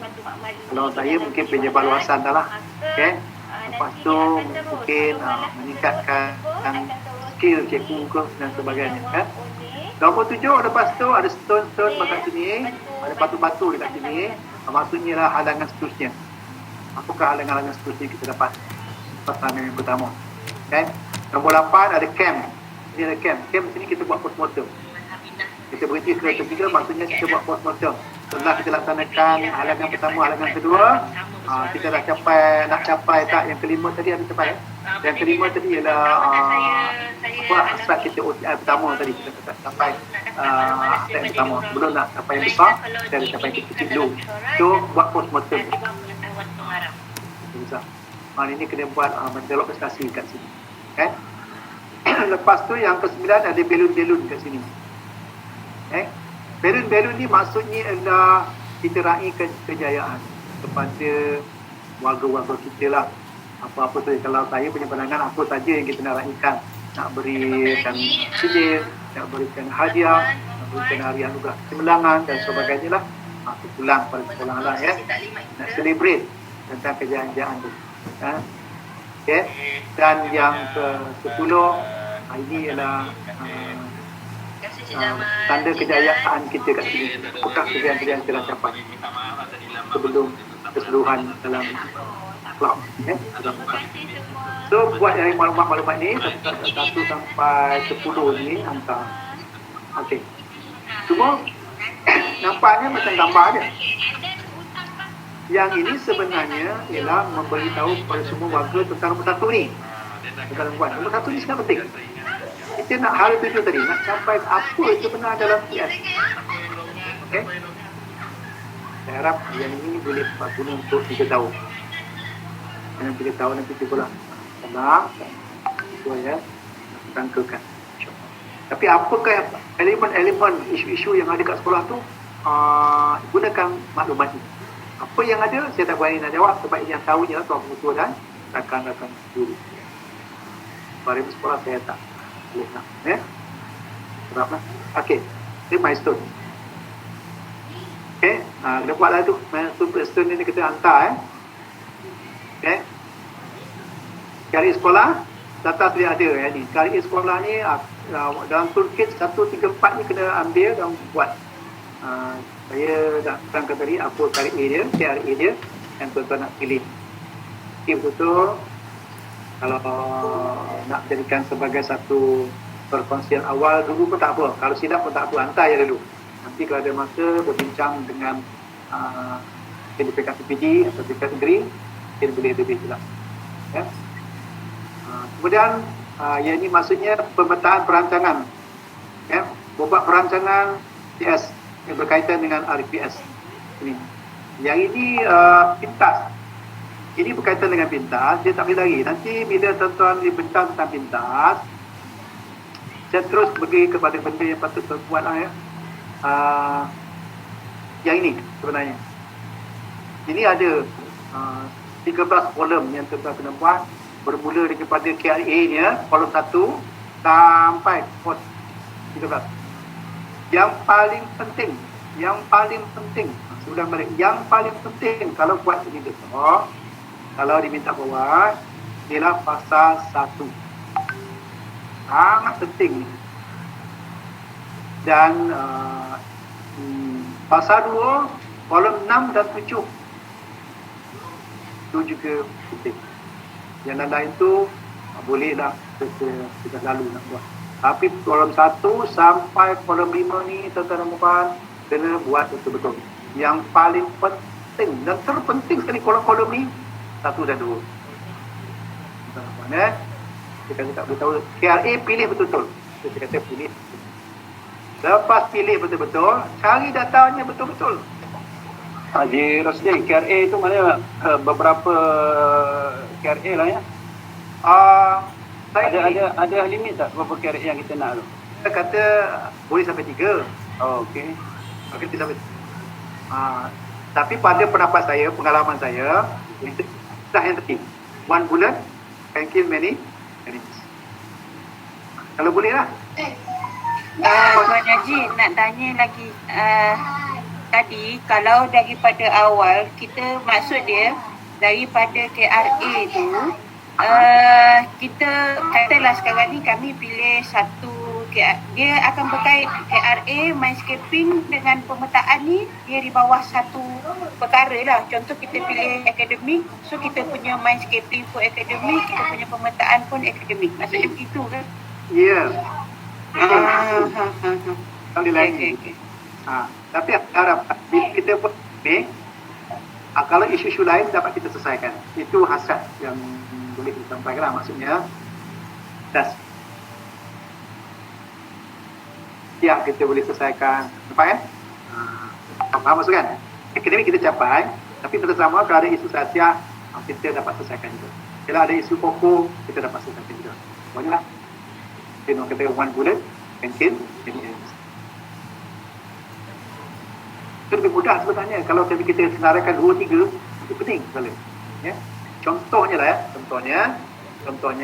Kalau saya mungkin penyebaluasan dah lah. Okay? Lepas tu mungkin meningkatkan skill cikgu ke dan sebagainya kan. Nombor 7 lepas tu ada stone-stone dekat sini, ada batu-batu dekat sini. Maksudnya lah halangan seterusnya. apakah halangan-halangan seterusnya kita dapat pertanyaan yang pertama. Okay. Nombor 8 ada camp. Ini ada camp. Camp sini kita buat postmortem. Kita berhenti ke ketiga, maksudnya kita buat postmortem. Setelah kita laksanakan halangan pertama, halangan kedua, kita dah nak capai tak yang kelima tadi ada capai. Yang kelima tadi ialah hasrat kita OTI pertama tadi, kita tak capai hasrat yang pertama. Belum nak capai yang besar, kita ada capai yang kecil dulu. So buat postmortem. Bisa. Ini kena buat mendelok prestasi kat sini. Okay. Lepas tu yang ke-9 ada belun-belun kat sini. Okay. Belun-belun ni maksudnya adalah kita raikan kejayaan kepada warga-warga kita lah. Apa-apa tu, kalau saya punya pandangan apa saja yang kita nak raikan, nak berikan sijil, nak berikan hadiah, nak berikan harian juga kemenangan dan sebagainya lah. Pulang pada sekolah lah ya. Nak celebrate tentang kejayaan tu. Okay. Dan yang ke-10 ini ialah tanda kejayaan kita kat sini. Apakah kejayaan-kejayaan kita dah capai sebelum keseluruhan dalam akhlak. So buat yang maklumat-maklumat ni 1 sampai 10 ni hantar. Okey. Cuma nampaknya macam gambar dia. Yang ini sebenarnya ialah memberitahu kepada semua warga tentang nombor 1 ni. Tentang nombor 1 ni sangat penting. Kita nak hal tujuh tadi, nak capai apa sebenarnya dalam PS. Okay. Saya harap yang ini boleh guna untuk 3 tahun. Dalam 3 tahun nanti kita pula senang, betul ya, tangkakan. Tapi apakah elemen-elemen isu-isu yang ada kat sekolah tu, gunakan maklumat ini. Apa yang ada, saya tak berani nak jawab sebab yang tahu je lah tuan pengutua dan rakan-rakan guru. Pada sekolah saya tak boleh nak. Ya? Sebab lah. Okey, ini milestone. Okey, kita buatlah tu. Milestone ni kita hantar. Okey. Kari sekolah, data dia ada ya ni. Kari sekolah ni dalam toolkit 134 ni kena ambil dan buat. Saya dah terangkan tadi apa KRA dia, KRA dia yang tuan-tuan nak pilih. Okay, betul-betul kalau nak jadikan sebagai satu perkongsian awal dulu pun tak apa. Kalau silap pun tak apa, hantar je dulu. Nanti kalau ada masa berbincang dengan PKPPD atau PKP negeri, mungkin boleh lebih jelas. Ya. Kemudian yang ini maksudnya pemetaan perancangan. Ya, bobak perancangan PS yang berkaitan dengan RPS ini. Yang ini pintas. Ini berkaitan dengan pintas, dia tak boleh lari. Nanti bila tuan-tuan dibincang tentang pintas, saya terus pergi kepada benda yang patut tuan buat lah ya. Yang ini sebenarnya. Ini ada 13 kolom yang tuan-tuan kena buat, bermula daripada KRA-nya, kolom 1 sampai kolom 13. Yang paling penting, sudah balik, yang paling penting kalau buat ini besok, kalau diminta buat, ialah pasal 1. Sangat penting. Dan pasal 2, kolom 6 dan 7. Itu juga penting. Yang lain itu bolehlah kita lalu nak buat. Tapi kolom 1 sampai kolom 5 ni tuan-tuan dan puan kena buat betul-betul. Yang paling penting dan terpenting sekali kolom-kolom ni 1 dan 2. Tuan-tuan kita tak boleh tahu KRA pilih betul-betul. Kita kata pilih. Lepas pilih betul-betul, cari datanya betul-betul. Haji Rosli, KRA itu mana beberapa KRA lah ya? Ada limit tak berapa KRA yang kita nak tu? Kita kata boleh sampai 3. Oh, okey. Okey, sampai. Tapi pada pendapat saya, pengalaman saya, dah yang penting. 1 bulan, can kill many enemies. Kalau boleh lah. Puan Haji nak tanya lagi. Tadi kalau daripada awal kita maksud dia daripada KRA tu kita katalah sekarang ni kami pilih 1 dia akan berkait KRA, mindscaping dengan pemetaan ni dia di bawah satu perkara lah. Contoh kita pilih akademik, so kita punya mindscaping pun akademik, kita punya pemetaan pun akademik. Maksudnya begitu kan? Ya. Kali lagi. Okay. Tapi harap bila kita pun ni, kalau isu-isu lain dapat kita selesaikan. Itu hasrat yang boleh disampaikan lah, maksudnya ya kita boleh selesaikan. Nampak kan? Faham maksud kan? Akademik kita capai, tapi bersama kalau ada isu sosial kita dapat selesaikan juga. Kalau ada isu pokok kita dapat selesaikan juga. Banyak kita kata one bullet mungkin jadi itu lebih mudah sebenarnya. Kalau kita senaraikan 2-3 itu penting sekali. Ya. Contohnya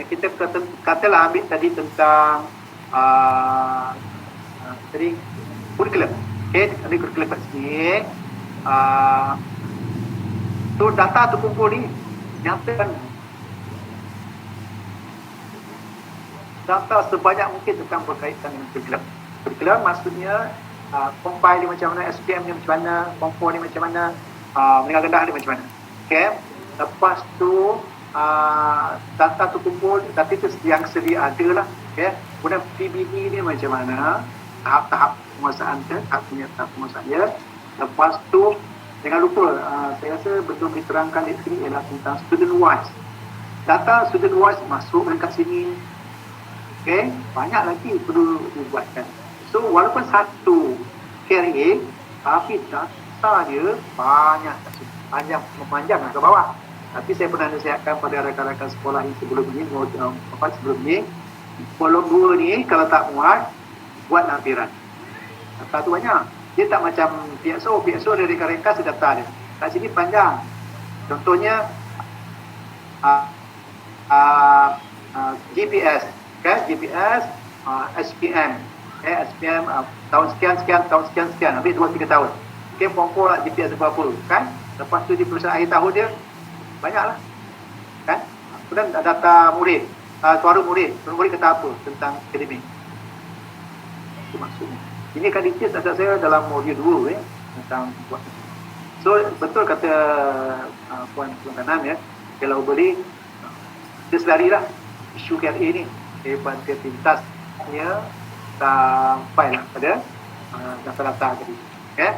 kita katalah ambil tadi tentang tadi kurikulum. Okey, ada kurikulum kat sini. Tu data terkumpul ni nyatakan data sebanyak mungkin tentang berkaitan dengan kurikulum. Kurikulum maksudnya compile ni macam mana, SPM ni macam mana, Form 4 ni macam mana, menengah rendah ni macam mana. Okey. Lepas tu data terkumpul, data itu yang sedia ada lah. Okay. Kemudian PBB ni macam mana, tahap-tahap penguasaan dia, tahap penguasaan dia. Lepas tu jangan lupa, saya rasa betul diterangkan di sini ialah tentang student wise. Data student wise masuk dekat sini. Okay. Banyak lagi perlu dibuatkan. So walaupun satu KRA, tapi data dia banyak kat sini, panjang ke bawah. Tapi saya pernah nasihatkan pada rakan-rakan sekolah yang sebelum ni, kolom 2 ni kalau tak muat, buat lampiran. Data tu banyak. Dia tak macam PXO dari ringkas data dia. Kat sini panjang. Contohnya GPS, kan? GPS, SPM, tahun sekian, habis 2-3 tahun. Okay, Form 4 lah GPS berapa, kan? Lepas tu di perusahaan akhir tahun dia banyaklah, kan? Kemudian data murid, suara murid kata apa tentang akademik. Itu maksudnya. Ini kan detail ada saya dalam modul 2 tentang buat. So betul kata Puan Kanan ya, kalau boleh dia selarilah isu KRA ni daripada pintasnya sampailah pada data-data tadi. Okay?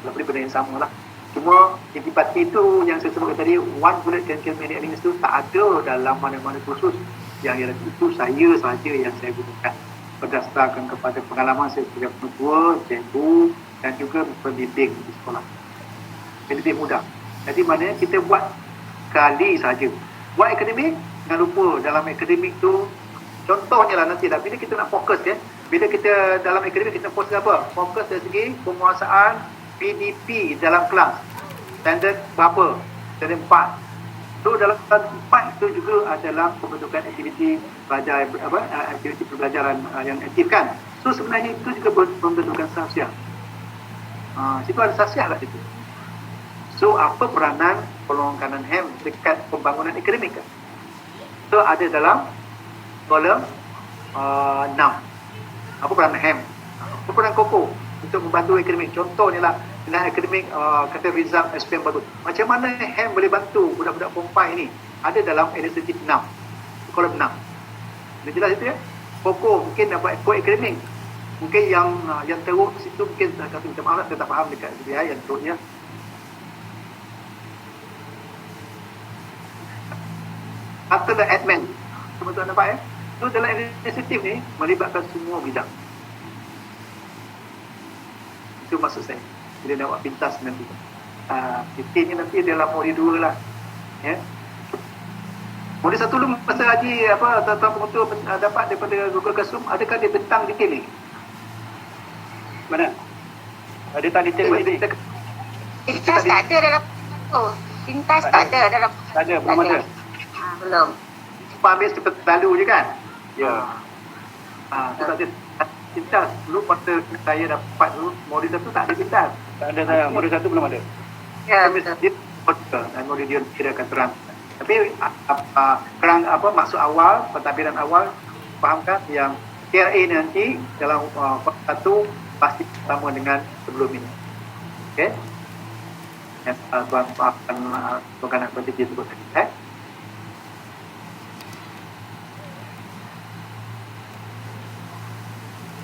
Kalau boleh benda yang sama lah. Cuma intipati itu yang saya sebutkan tadi, one bullet can kill many enemies itu tak ada dalam mana-mana kursus yang itu saya sahaja yang saya gunakan berdasarkan kepada pengalaman saya sebagai pentua, cikgu dan juga pendidik di sekolah. Jadi lebih mudah. Jadi maknanya kita buat kali saja. Buat akademik, jangan lupa dalam akademik tu contohnya lah nanti bila kita nak fokus ya. Bila kita dalam akademik kita fokus apa? Fokus dari segi penguasaan PDP dalam kelas. Standard berapa? Standard 4. So dalam standard 4 itu juga adalah pembentukan aktiviti belajar aktiviti pembelajaran yang aktif kan. So sebenarnya itu juga pembentukan sosial. Situ ada sosial kat situ. So apa peranan peluang kanan HEM dekat pembangunan akademik kan? So ada dalam kolom 6. Apa peranan HEM? Apa peranan KOKO untuk membantu akademik? Contohnya lah dengan akademik kata result SPM bagus. Macam mana HEM boleh bantu budak-budak Pompai ini? Ada dalam inisiatif 6. Kolom 6. Dah jelas itu ya? KOKO mungkin dapat ikut akademik. Mungkin yang teruk situ mungkin kata minta maaf saya tak faham dekat dia yang teruknya. Atau the admin. Teman-teman nampak ya? So dalam inisiatif ni melibatkan semua bidang. Itu maksud saya. Bila nak buat pintas nanti. Detailnya nanti dalam modul 2 lah. Ya. Modul 1 dulu masa haji tuan-tuan pengutul dapat daripada Google Classroom, adakah dia bentang detail ni? Mana? Ada tak detail ni? Pintas tak ada dalam pintas tak ada dalam. Tak ada, belum ada. Belum. Cepat ambil seperti lalu je kan? Ya. Tu tak ada pintas. Dulu masa saya dapat dulu modul 1 tak ada pintas. Tak ada saya. Modul 1 belum ada. Ya, betul. Dan modul dia kira akan terang. Tapi kerang maksud awal, pentadbiran awal fahamkan yang KRA nanti dalam satu pasti sama dengan sebelum ini. Okey. Tuan maafkan bukan nak berhenti sebut tadi.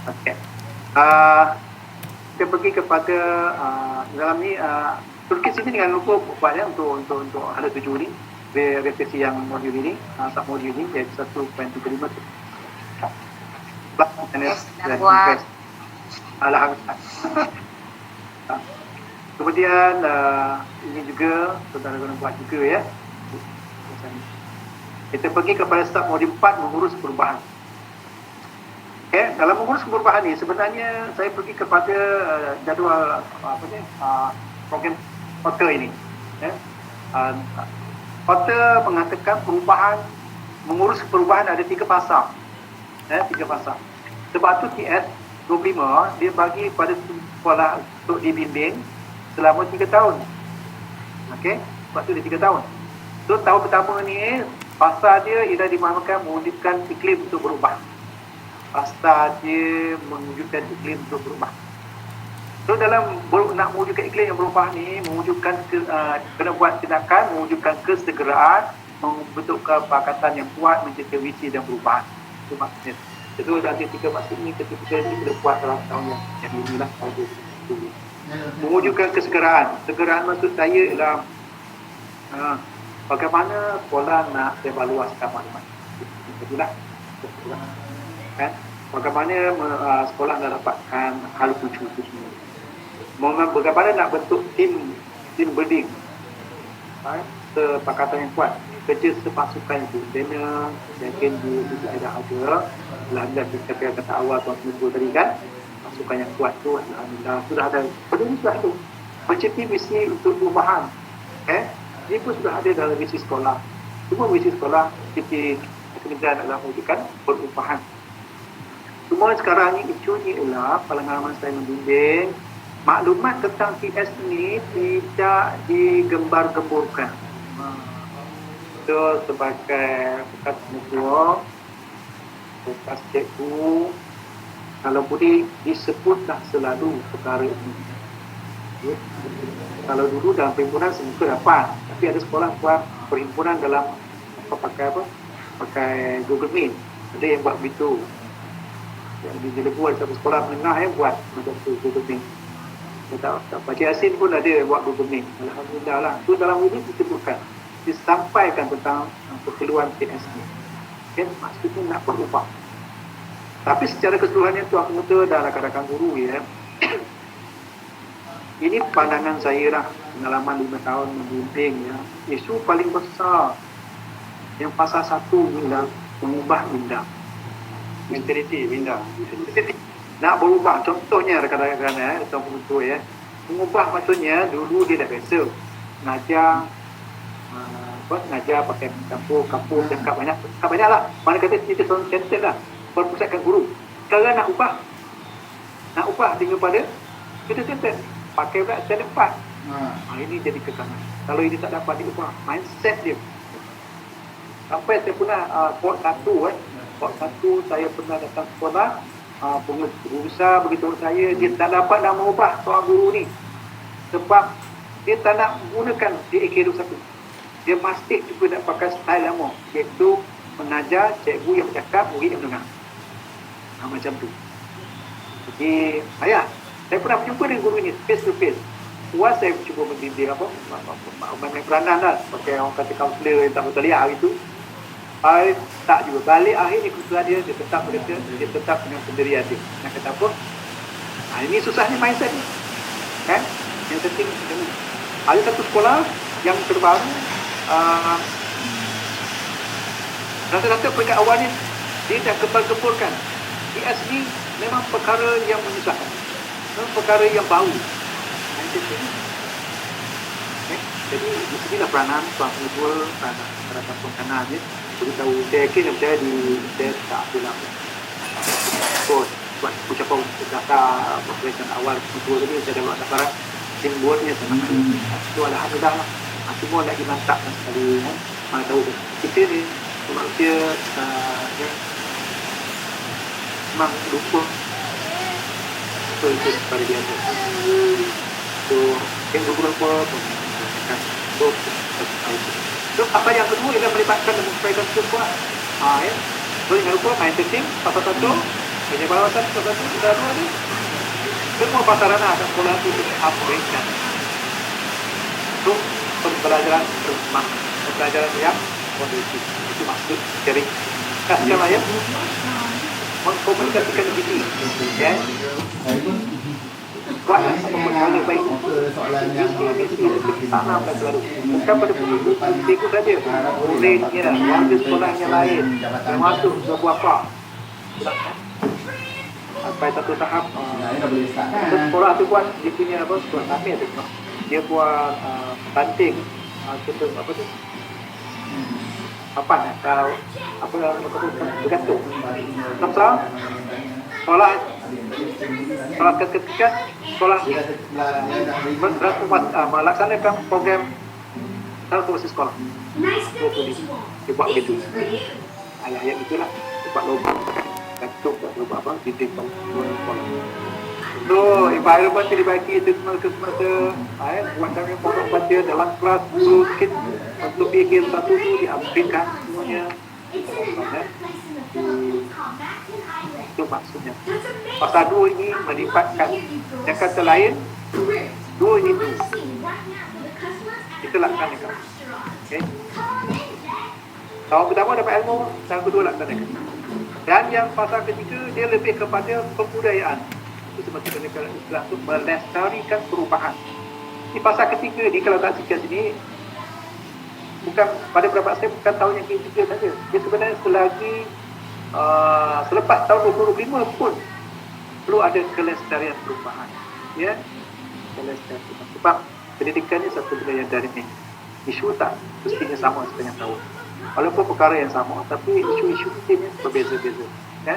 Okey. Kita pergi kepada dalam ni Turkis ini dengan lupa buatnya untuk hala 7 ni revisi yang modul ini sub modul ini iaitu 1.35 Yes, dah buat. Alhamdulillah. Kemudian ini juga saudara guna buat juga ya. Kita pergi kepada sub modul 4 mengurus perubahan. Okay, dalam mengurus perubahan ni sebenarnya saya pergi kepada jadual program portal ini. Portal mengatakan mengurus perubahan ada 3 fasa. 3 fasa. Sebab tu TS 25 dia bagi pada sekolah untuk dibimbing selama 3 tahun. Okey, sebab tu dia 3 tahun. So tahun pertama ni fasa dia ialah dinamakan mewujudkan iklim untuk berubah. Fasa dia mewujudkan iklim untuk berubah. So dalam nak mewujudkan iklim yang berubah ni, kena buat tindakan, mewujudkan kesegeraan, membentukkan pakatan yang kuat, mencipta visi dan perubahan. Itu maksudnya. Itu nanti 3 maksud ni ketika ni kita buat dalam tahun yang inilah tahun 2020. Mewujudkan kesegeraan. Kesegeraan maksud saya ialah bagaimana sekolah nak evaluasikan maklumat. Itulah. Kan? Bagaimana sekolah nak dapatkan hal tuju itu semua. Bagaimana nak bentuk team building. Sepakatan yang kuat. Kerja sepasukan itu. Dana, yakin dia dah ada. Alhamdulillah kita kata awal tuan sebut tadi kan. Pasukan yang kuat tu alhamdulillah sudah ada. Benda ni sudah ada. Mencipta visi untuk perubahan. Ini pun sudah ada dalam visi sekolah. Semua visi sekolah kita kementerian adalah mewujudkan perubahan. Cuma sekarang ni isunya ialah pengalaman saya membimbing, maklumat tentang TS ni tidak digembar-gemburkan. So sebagai bekas pengukur, bekas cikgu, kalau boleh disebutlah selalu perkara ini. Kalau dulu dalam perhimpunan semua dapat, tapi ada sekolah buat perhimpunan dalam pakai Google Meet. Ada yang buat begitu. Yang di Jelebu ada satu sekolah menengah yang buat macam tu Google Meet. Pak Cik Yasin pun ada buat Google Meet. Alhamdulillah lah. Itu dalam ini disebutkan, disampaikan tentang keperluan TS ni. Okay? Maksudnya nak berubah. Tapi secara keseluruhannya tuan pemuda dan rakan-rakan guru ya. Ini pandangan saya lah, pengalaman 5 tahun membimbing ya. Isu paling besar yang fasa 1 adalah mengubah minda. Mentaliti minda. Nak berubah, contohnya rakan-rakan tuan pemuda ya. Mengubah maksudnya dulu dia dah biasa ngajar pakai kampur cakap banyak lah. Mana kata kita concentrate lah, berpusatkan guru. Sekarang nak ubah dengan pada kita concentrate pakai pula style 4. Ini jadi kekangan. Kalau ini tak dapat diubah mindset dia. Sampai saya pernah port 1 port 1 saya pernah datang sekolah, guru besar beritahu saya dia tak dapat nak mengubah soal guru ni sebab dia tak nak menggunakan DAK21. Dia masih juga nak pakai style lama, iaitu mengajar cikgu yang bercakap, murid yang mendengar. Macam tu. Jadi saya pernah berjumpa dengan guru ni face to face. Puas saya cuba mendidik main peranan lah, pakai orang kata kaunselor yang tak betul lihat gitu. Tak juga. Balik akhir ni kebetulan dia tetap dengan pendirian dia. Nak kata apa? Ini susahnya mindset ni. Kan? Yang penting ada satu sekolah yang terbaru, rata-rata peringkat awalnya dia dah gebal-geburkan. TS ni memang perkara yang menyusahkan. Memang perkara yang baru. Jadi di sinilah peranan tuan pengukur, peranan masyarakat pengkanan ya. Beritahu, saya yakin yang saya tak bilang buat ucapan dasar perkembangan awal pengukur tadi saya dah buat sasaran simbolnya sama itu alhamdulillah lah. Semua nak dimantapkan sekali mana tahu kita ni manusia memang lupa itu pada dia tu. So yang beberapa menggunakan so apa yang kedua ialah melibatkan demonstrasi kuat. Ya. So jangan lupa main testing pasal satu, penyebaran pasal satu sudah dua ni. Semua pasaran ada sekolah itu upgrade. So pembelajaran bersama, pembelajaran yang kondusif itu maksud dari sekarang ya mengkomunikasikan diri ya kuat sama baik misi tanam dan selalu bukan pada cikgu saja muridnya warga sekolah yang lain termasuk sebuah apa sampai satu tahap sekolah tu buat dia punya apa sekolah kami tu dia buat banting kita apa tu papan atau apa yang bergantung. Contoh sekolah ketika sekolah melaksanakan program transformasi sekolah. Dia buat begitu. Ayat itulah buat lubang gantung buat lubang apa di depan sekolah. So, environment dibaiki itu semasa buat kami pondok baca dalam kelas so sikit untuk fikir satu tu diambilkan semuanya itu maksudnya pasal dua ini melibatkan yang kata lain dua ini tu kita laksanakan okay. Tahun pertama dapat ilmu, tahun kedua laksanakan dan yang pasal ketiga dia lebih kepada kebudayaan itu seperti pendekatan Islam itu melestarikan perubahan. Di pasal ketiga ni kalau tak sikit sini bukan pada beberapa saya bukan tahun yang ketiga saja. Dia sebenarnya selagi selepas tahun 2025 pun perlu ada kelestarian perubahan. Ya, kelestarian perubahan. Sebab pendidikan ni satu benda yang dynamic. Isu tak mestinya sama sepanjang tahun. Walaupun perkara yang sama, tapi isu-isu ini berbeza-beza. Ya?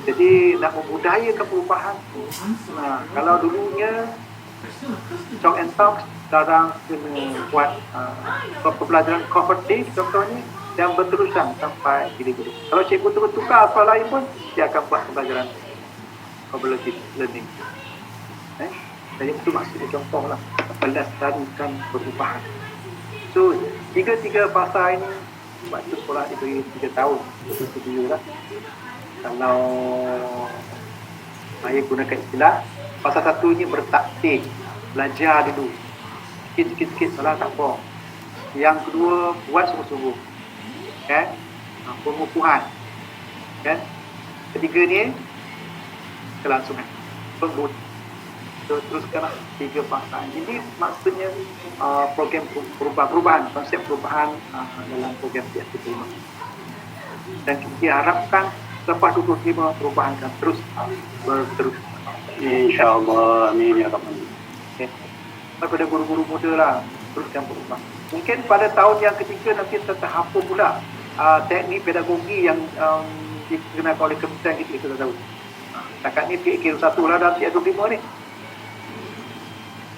Jadi nak membudayakan perubahan tu, kalau dulunya talk and talk, sekarang kena buat pembelajaran kooperatif contohnya yang berterusan sampai bila-bila. Kalau cikgu terus tukar apa lain pun dia akan buat pembelajaran cooperative learning. Jadi itu maksudnya contohlah melestarikan perubahan. So tiga-tiga fasa ini waktu sekolah diberi 3 tahun betul-betul lah. Kalau saya gunakan istilah fasa satu ni bertaktik, belajar dulu sikit-sikit salah tak apa. Yang kedua buat sungguh-sungguh kan, pengukuhan kan. Ketiga ni kelangsungan pembut. Teruskanlah 3 fasa. Jadi maksudnya program perubahan, konsep perubahan dalam program PSP5. Dan kita harapkan lepas 25 perubahan akan terus berterus. InsyaAllah, amin ya Rabbal. Okay. Kepada guru-guru muda lah teruskan berubah. Mungkin pada tahun yang ketiga nanti terhapus pula teknik pedagogi yang digunakan oleh Kementerian kita tahu. Setakat ni PK1 lah dalam PK25 ni.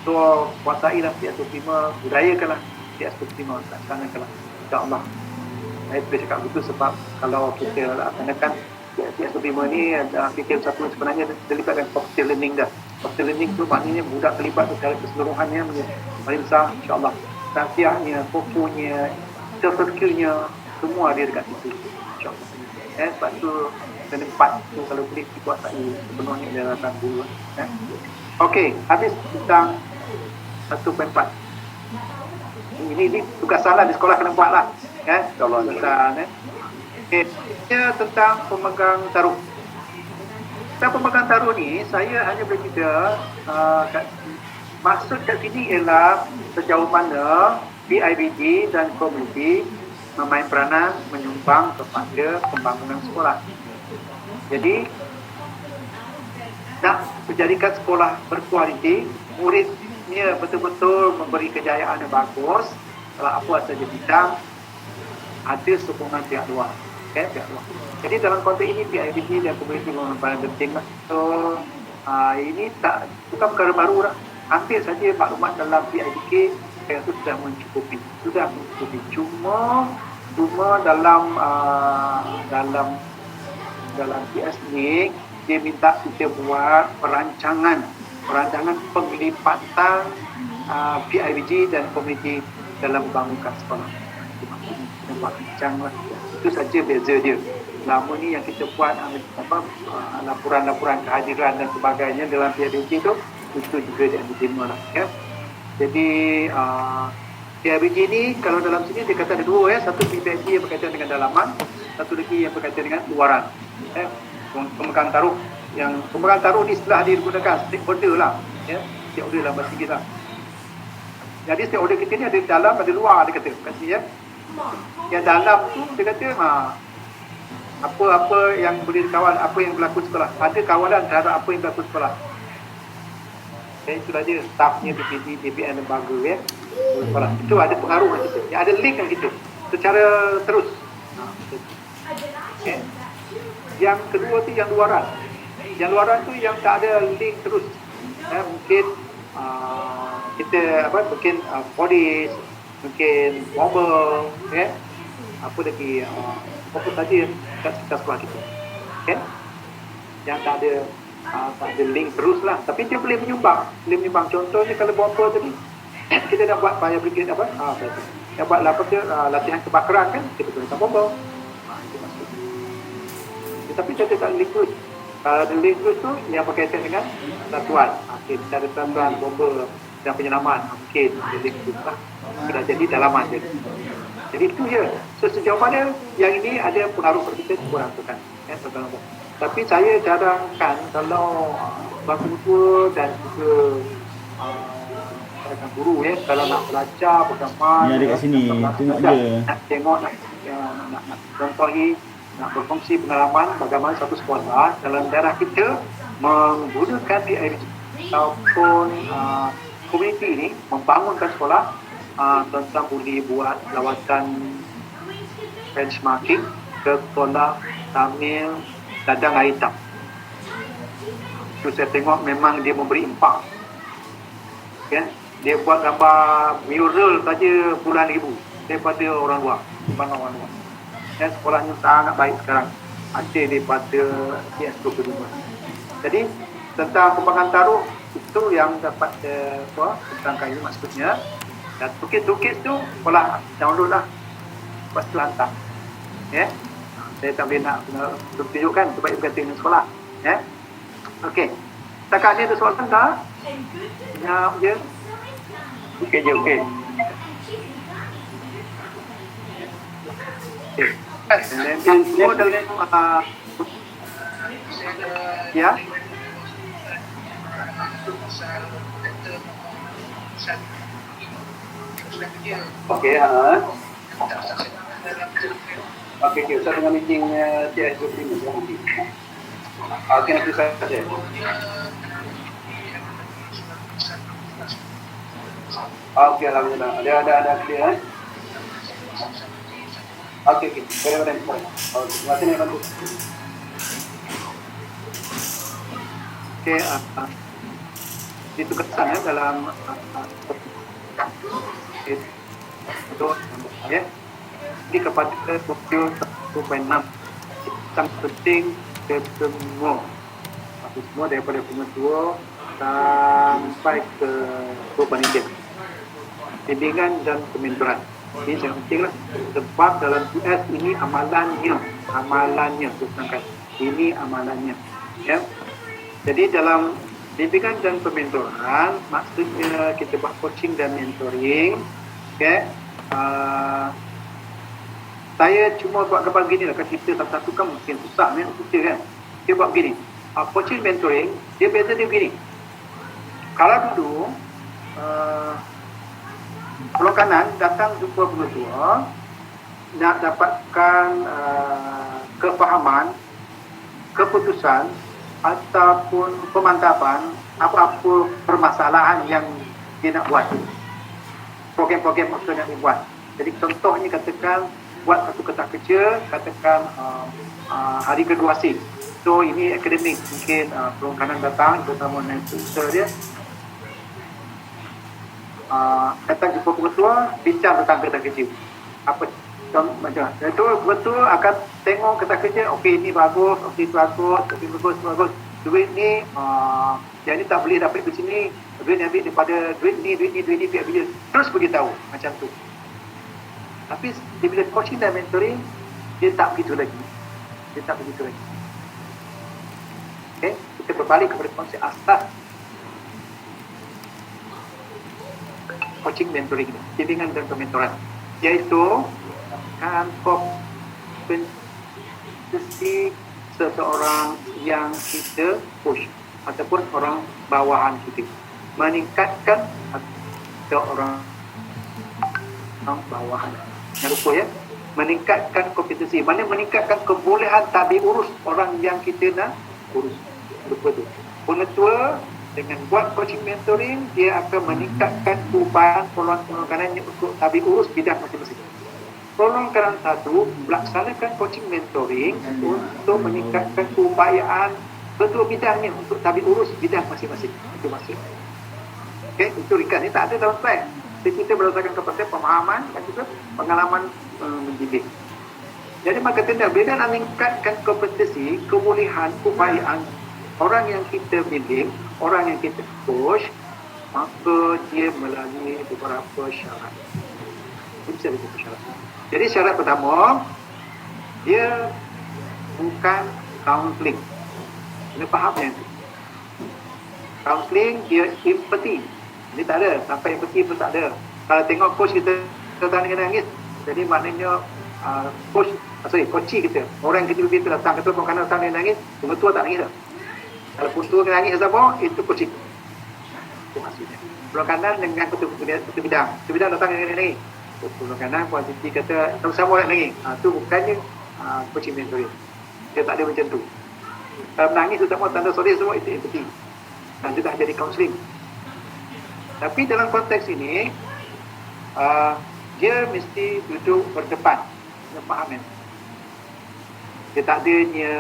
So kuasailah PK25, budayakanlah PK25, laksanakanlah insya-Allah. Saya boleh cakap begitu sebab kalau kita laksanakan PK25 ni PK1 sebenarnya terlibatkan cooperative learning dah. Cooperative learning tu maknanya budak terlibat secara keseluruhannya paling besar insya-Allah. Tasiahnya, fokusnya, interfirkirnya semua ada dekat situ insya-Allah. Sebab tu dan 4 tu kalau boleh dikuasai sepenuhnya daratan guru. Okey, habis tentang 1.4. Ini tugas salah di sekolah kena buat lah. InsyaAllah. Okay. Ia tentang pemegang taruh. Tentang pemegang taruh ni, saya hanya bercerita maksud kat sini ialah sejauh mana PIBG dan komuniti memain peranan menyumbang kepada pembangunan sekolah. Jadi, nak menjadikan sekolah berkualiti, muridnya betul-betul memberi kejayaan yang bagus, kalau apa saja bidang, ada sokongan pihak luar. Okay, pihak luar. Jadi dalam konteks ini PIBG dan komuniti memang penting lah. So ini tak bukan perkara baru lah. Hampir saja maklumat dalam PIBG yang itu sudah mencukupi. Cuma dalam PS ni dia minta kita buat perancangan penglipatan PIBG dan komuniti dalam membangunkan sekolah. Kita buat rancang lah. Itu saja beza dia. Lama ni yang kita buat laporan-laporan kehadiran dan sebagainya dalam PIBG itu juga dia diterima lah. Ya. Jadi PIBG ni kalau dalam sini dia kata ada dua ya. Satu PIBG yang berkaitan dengan dalaman, satu lagi yang berkaitan dengan luaran. Pemegang taruh. Yang pemegang taruh ni istilah dia digunakan stakeholder lah. Ya. Stakeholder dalam bahasa kita. Jadi stakeholder kita ni ada dalam, ada luar, dia kata. Ya. Yang dalam tu dia kata apa yang boleh dikawal, apa yang berlaku sekolah. Ada kawalan terhadap apa yang berlaku sekolah. Itulah dia staffnya PPD, DPN lembaga ya. Sekolah. Itu ada pengaruh dengan kita. Ada link dengan kita secara terus. Okay. Yang kedua tu yang luaran. Yang luaran tu yang tak ada link terus. Mungkin kita mungkin polis, mungkin bomber, apa lagi apa saja kat sekolah kita. Okay? Yang tak ada link terus lah. Tapi dia boleh menyumbang. Contohnya kalau bomber tadi, kita dah buat banyak bikin dia buat latihan kebakaran kan, kita gunakan bomber. Tapi kita tak link terus. Kalau ada link terus tu yang berkaitan dengan satuan. Kita ada satuan bomber dan penyelaman. Mungkin ada link terus lah. Sudah jadi dalaman je. Jadi itu je. So sejauh mana yang ini ada pengaruh pada kita, cuba rasakan. Tapi saya cadangkan kalau bangsa tua dan juga guru kalau nak belajar bagaimana ada kat sini, tengok dia. Nak tengok, nak contohi, nak berfungsi pengalaman bagaimana satu sekolah dalam daerah kita menggunakan PIBG ataupun komuniti ini membangunkan sekolah. Tentang boleh buat lawatan benchmarking ke sekolah Tamil Ladang Air Hitam. Itu saya tengok memang dia memberi impak. Okay? Dia buat gambar mural saja puluhan ribu daripada orang luar. Dan sekolahnya sangat baik sekarang. Ada daripada CS25. Jadi tentang pembangunan taruh itu yang dapat tentang kayu maksudnya. Dan tukis-tukis tu sekolah download lah. Lepas tu hantar. Ya. Saya tak boleh nak tunjukkan sebab berkaitan dengan sekolah. Ya. Okey. Setakat ni ada soalan tak? Jawab je. Okey je, okey. Dan yang dalam ya. Okey, Okey, saya dengan meeting CS25 nanti. Okey, nanti saya share. Okey, alhamdulillah. Ada clear Okey. Benar-benar. Okey, terima kasih bantu. Okey, itu kesan dalam itu ya. Jadi kepada Tokyo 1.6 sangat penting semua daripada pengetua sampai ke panitia bimbingan dan kementerian. Ini sangat penting lah sebab dalam US ini amalannya bukan ini amalannya ya. Jadi dalam bimbingan dan pementoran maksudnya kita buat coaching dan mentoring. Okay. Saya cuma buat gambar begini lah. Kalau kita satu-satu kan mungkin susah kita kan. Dia buat begini. Coaching mentoring dia beza dia begini. Kalau dulu Pulau Kanan datang jumpa pengetua nak dapatkan kefahaman, keputusan ataupun pemantapan apa-apa permasalahan yang dia nak buat. Program-program apa yang dibuat. Jadi contohnya katakan buat satu kertas kerja, katakan hari graduasi. So ini akademik, mungkin Pulau Kanan datang bersama dengan usaha dia. Datang jumpa pengetua, bincang tentang kertas kerja. Apa Macam itu betul akan tengok kata kerja, okey ini bagus, okey itu bagus, okey bagus. Duit ni yang ni tak boleh dapat di sini, duit ni ambil daripada duit ni pihak bila. Terus beritahu macam tu. Tapi bila coaching dan mentoring dia tak begitu lagi. Okey, kita berbalik kepada konsep asas coaching mentoring ini, bimbingan dan pementoran, iaitu kompetensi seseorang yang kita coach ataupun orang bawahan kita, meningkatkan seorang bawahan. Jangan lupa ya, meningkatkan kompetensi, mana meningkatkan kebolehan tabik urus orang yang kita nak urus. Lupa tu. Pengetua dengan buat coaching mentoring, dia akan meningkatkan upayaan perlawanan untuk tabik urus bidang masing-masing. Golongan satu melaksanakan coaching mentoring untuk meningkatkan keupayaan ketua bidangnya untuk tabik urus bidang masing-masing. Itu maksud. Okey, itu ringkas. Ini tak ada dalam slide. Jadi kita berdasarkan kepada pemahaman dan juga pengalaman mendidik. Jadi maka tenda bila nak meningkatkan kompetensi, kebolehan, keupayaan orang yang kita bimbing, orang yang kita coach, maka dia melalui beberapa syarat. Ini bisa beberapa syarat. Jadi syarat pertama, dia bukan counseling. Kena faham yang itu. Counseling dia empathy. Ini tak ada, sampai empathy pun tak ada. Kalau tengok coach kita datang dengan nangis, jadi maknanya coach kita, orang yang kita bimbing datang, ketua pemakanan datang dengan nangis, pengetua tak nangis dah. Kalau pengetua dengan nangis siapa, itu coaching. Itu maksudnya. Pemakanan dengan ketua bidang. Ketua bidang datang dengan nangis. Pulang kanan, Puan Siti kata sama-sama nak nangis. Itu bukannya coaching mentoring. Dia tak ada macam tu. Kalau menangis terutama tanda sorry semua, itu empathy. Dan juga jadi counselling. Tapi dalam konteks ini, dia mesti duduk berdepan. Dia faham kan? Dia tak adanya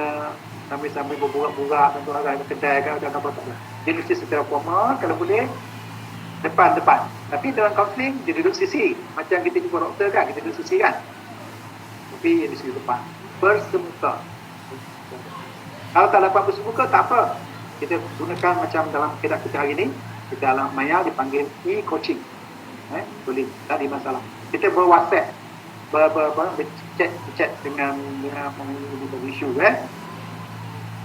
sambil-sambil berburak-burak tentu agak kedai kan, ada apa tak lah. Dia mesti secara formal, kalau boleh depan. Tapi dalam counselling dia duduk sisi, macam kita jumpa doktor kan, kita duduk sisi kan. Tapi dia di sisi depan, bersemuka. Kalau tak dapat bersemuka tak apa, kita gunakan macam dalam keadaan kita hari ini, kita dalam maya dipanggil e-coaching. Boleh, tak ada masalah. Kita ber-WhatsApp, berchat dengan isu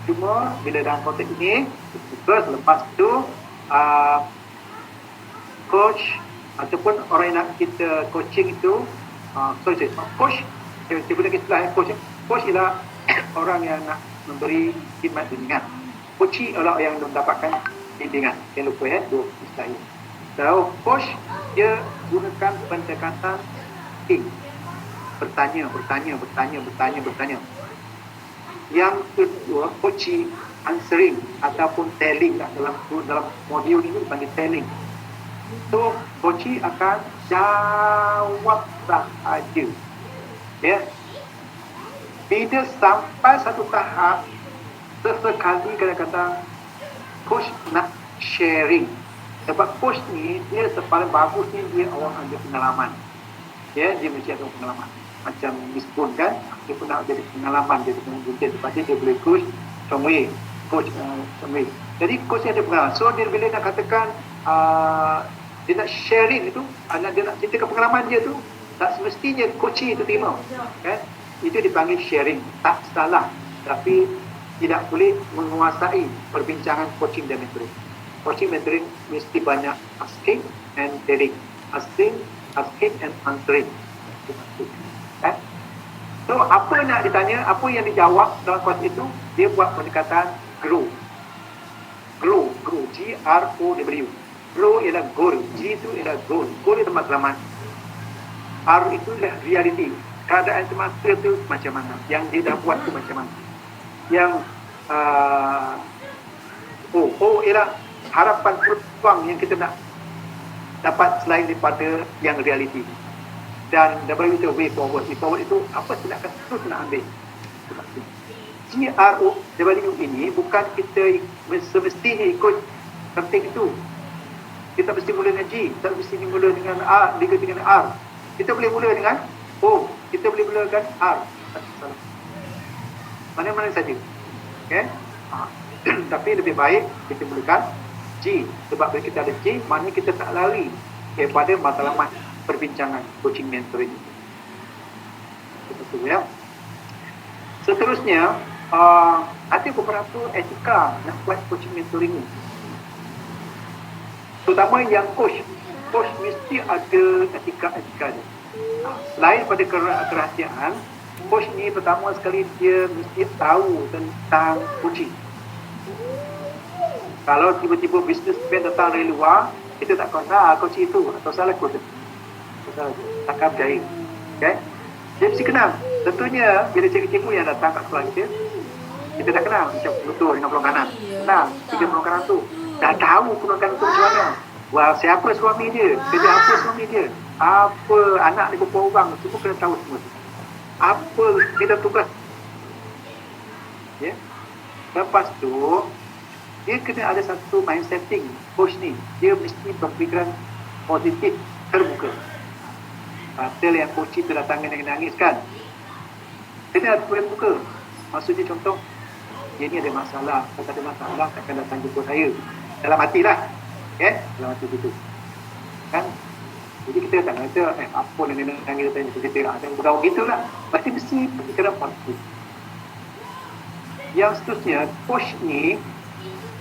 Cuma bila dalam konteks ini, selepas itu coach ataupun orang yang nak kita coaching itu coach, kita gunakan istilah coach ialah orang yang nak memberi khidmat bimbingan. Coachee adalah yang mendapatkan bimbingan. Jangan lupa dua istilah ini. So coach dia gunakan pendekatan king, bertanya. Yang kedua coachee answering ataupun telling dalam modul ini dipanggil telling. So, coachee akan jawab sahaja. Ya. Bila sampai satu tahap, sesekali kadang-kadang coach nak sharing. Sebab coach ni, dia paling bagus ni, dia orang ada pengalaman. Ya, dia mesti ada pengalaman. Macam Miss Poon kan, dia pun nak jadi pengalaman. Dia pun sebab dia boleh coach Chongwei. Jadi coach ni ada pengalaman. So, dia bila nak katakan dia nak sharing itu, dia nak ceritakan pengalaman dia tu, tak semestinya coaching itu terima. Kan? Itu dipanggil sharing. Tak salah. Tapi tidak boleh menguasai perbincangan coaching dan mentoring. Coaching mentoring mesti banyak asking and telling. Asking and answering. Kan? So, apa yang nak ditanya, apa yang dijawab dalam konteks itu, dia buat pendekatan grow. G-R-O-W. Grow ialah goal. G itu ialah goal. Goal itu matlamat. R itu ialah reality. Keadaan semasa itu macam mana. Yang dia dah buat itu macam mana. Yang O ialah harapan peluang yang kita nak dapat selain daripada yang reality. Dan W itu way forward. Way forward itu apa tindakan terus nak ambil. G-R-O-W ini bukan kita semestinya ikut penting itu. Kita mesti mula dengan G, kita mesti mula dengan R, dengan R. Kita boleh mula dengan O, kita boleh mulakan R. Mana-mana saja. Okay? Tapi lebih baik kita mulakan G. Sebab bila kita ada G, maknanya kita tak lari daripada matlamat perbincangan coaching mentoring. Betul ya. Seterusnya, ada beberapa etika nak buat coaching mentoring ni. Terutama yang coach mesti ada etika-etika ni. Selain pada kerahsiaan, coach ni pertama sekali dia mesti tahu tentang coaching. Kalau tiba-tiba businessman datang dari luar, kita tak kena coach itu atau salah coach. Takkan berjaya. Okay? Dia mesti kenal. Tentunya bila cikgu-cikgu yang datang kat sekolah kita dah kenal macam betul dengan peluang kanan. Kenal 3 peluang kanan tu. Dah tahu peluang kanan tu macam mana. Wah, siapa suami dia? Kerja apa suami dia? Apa anak dia berapa orang? Semua kena tahu semua. Apa kita tugas. Ya. Lepas tu dia kena ada satu mind setting coach ni. Dia mesti berfikiran positif, terbuka. Pasal yang coach itu datang nangis kan. Kena terbuka. Maksudnya contoh, dia ni ada masalah. Kalau ada masalah, takkan datang jumpa saya. Dalam hati lah. Okay? Dalam hati begitu. Kan? Jadi kita tak kata, apa yang nangis datang jumpa kita. Ada yang bergaul gitu lah. Pasti mesti berfikiran positif. Yang seterusnya, coach ni,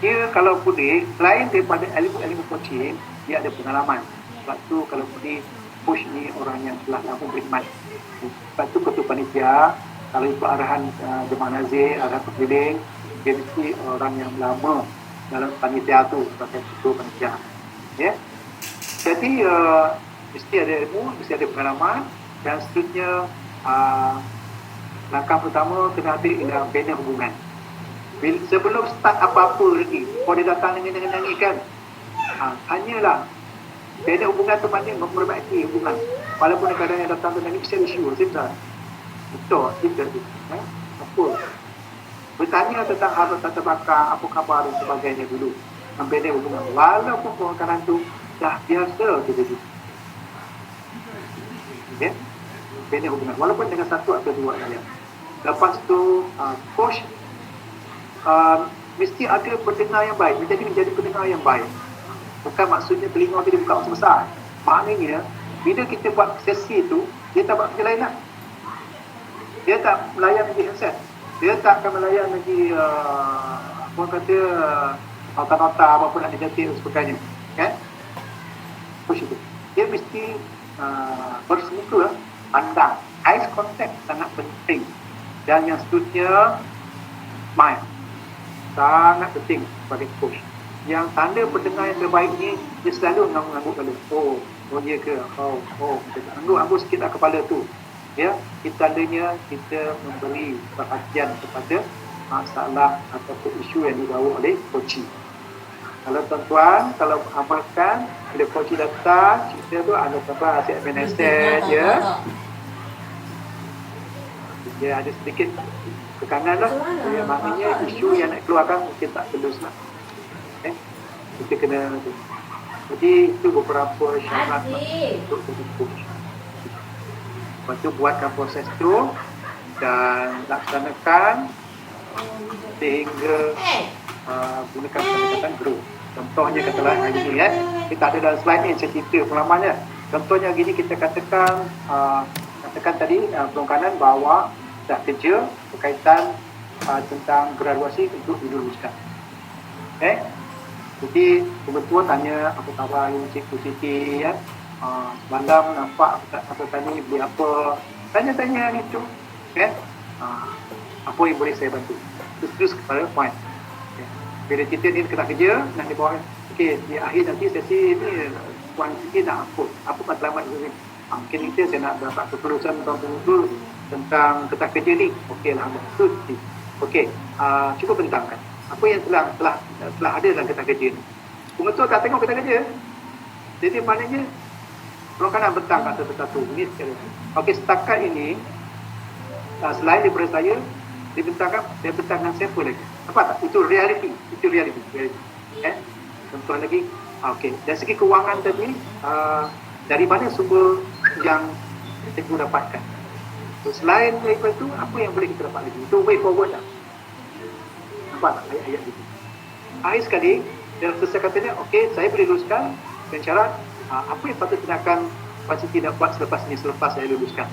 dia kalau boleh, selain daripada ilmu-ilmu coaching, dia ada pengalaman. Sebab tu kalau boleh, coach ni orang yang telah lama berkhidmat. Sebab tu ketua panitia, kalau ikut arahan Jemaah Nazir, arahan pekeliling, dia mesti orang yang lama dalam panitia tu sebagai ketua panitia. Ya? Jadi mesti ada ilmu, mesti ada pengalaman, dan seterusnya langkah pertama kena ambil ialah bina hubungan. Sebelum start apa-apa lagi, kalau dia datang nangis kan, hanyalah bina hubungan tu maknanya memperbaiki hubungan. Walaupun kadang yang datang tu nangis mesti ada isu, betul, kita tu. Apa? Bertanya tentang hal tata belakang, apa khabar dan sebagainya dulu. Membina hubungan. Walaupun perkaran tu dah biasa terjadi. Okay? Bina hubungan. Walaupun dengan satu atau dua ayat. Lepas tu, coach mesti ada pendengar yang baik. Menjadi pendengar yang baik. Bukan maksudnya telinga kita buka besar. Maknanya, bila kita buat sesi tu, dia tak buat kerja lain lah. Dia tak melayan lagi handset. Dia tak akan melayan lagi orang kata nota-nota apa-apa nak dicatat dan sebagainya. Kan? Push itu. Dia mesti bersemuka, pandang. Eye contact sangat penting. Dan yang seterusnya, smile. Sangat penting sebagai coach. Yang tanda pendengar yang terbaik ni, dia selalu ngangguk kepala. Oh ya ke? Angguk sikit lah kepala tu. Ya, tandanya kita memberi perhatian kepada masalah ataupun isu yang dibawa oleh coaching. Kalau tuan-tuan, kalau amalkan, bila coaching datang, kita tu ada sabar, asyik MNSS, ya. Dia ada sedikit tekanan lah. Ya, maknanya isu yang nak keluarkan mungkin tak telus lah. Kita kena. Jadi itu beberapa syarat untuk jadi coach. Lepas tu buatkan proses tu dan laksanakan sehingga gunakan pendekatan grow. Contohnya katalah hari ni kita ada dalam slide ni saya cerita pengalamannya. Contohnya hari ni kita katakan tadi peluang kanan bahawa dah kerja berkaitan tentang graduasi untuk diluluskan. Okay? Jadi kebetulan tanya apa khabar Cikgu Siti ya. Semalam nampak apa tadi beli apa, tanya-tanya itu kan, apa yang boleh saya bantu terus kepada point. Bila kita ni kena kerja nak di bawah, okey di akhir nanti sesi ni Puan Siti nak apa matlamat ni, mungkin kita saya nak dapat keputusan tentang ketah kerja ni. Okey lah, betul. Okey, cuba bentangkan apa yang telah ada dalam ketah kerja ni. Pengetua tak tengok ketah kerja, jadi maknanya peluang kanan bentang kata satu ini sekali. Okey, setakat ini selain daripada saya dibentangkan siapa lagi? Apa tak? Itu reality. Contoh lagi. Okey, dari segi kewangan tadi dari mana sumber yang cikgu dapatkan? So, selain daripada itu, apa yang boleh kita dapat lagi? Itu way forward lah. Nampak tak ayat-ayat itu? Akhir sekali, dalam selesai katanya, okey, saya boleh luluskan dengan syarat apa yang patut tindakan Pak Siti nak buat selepas saya luluskan.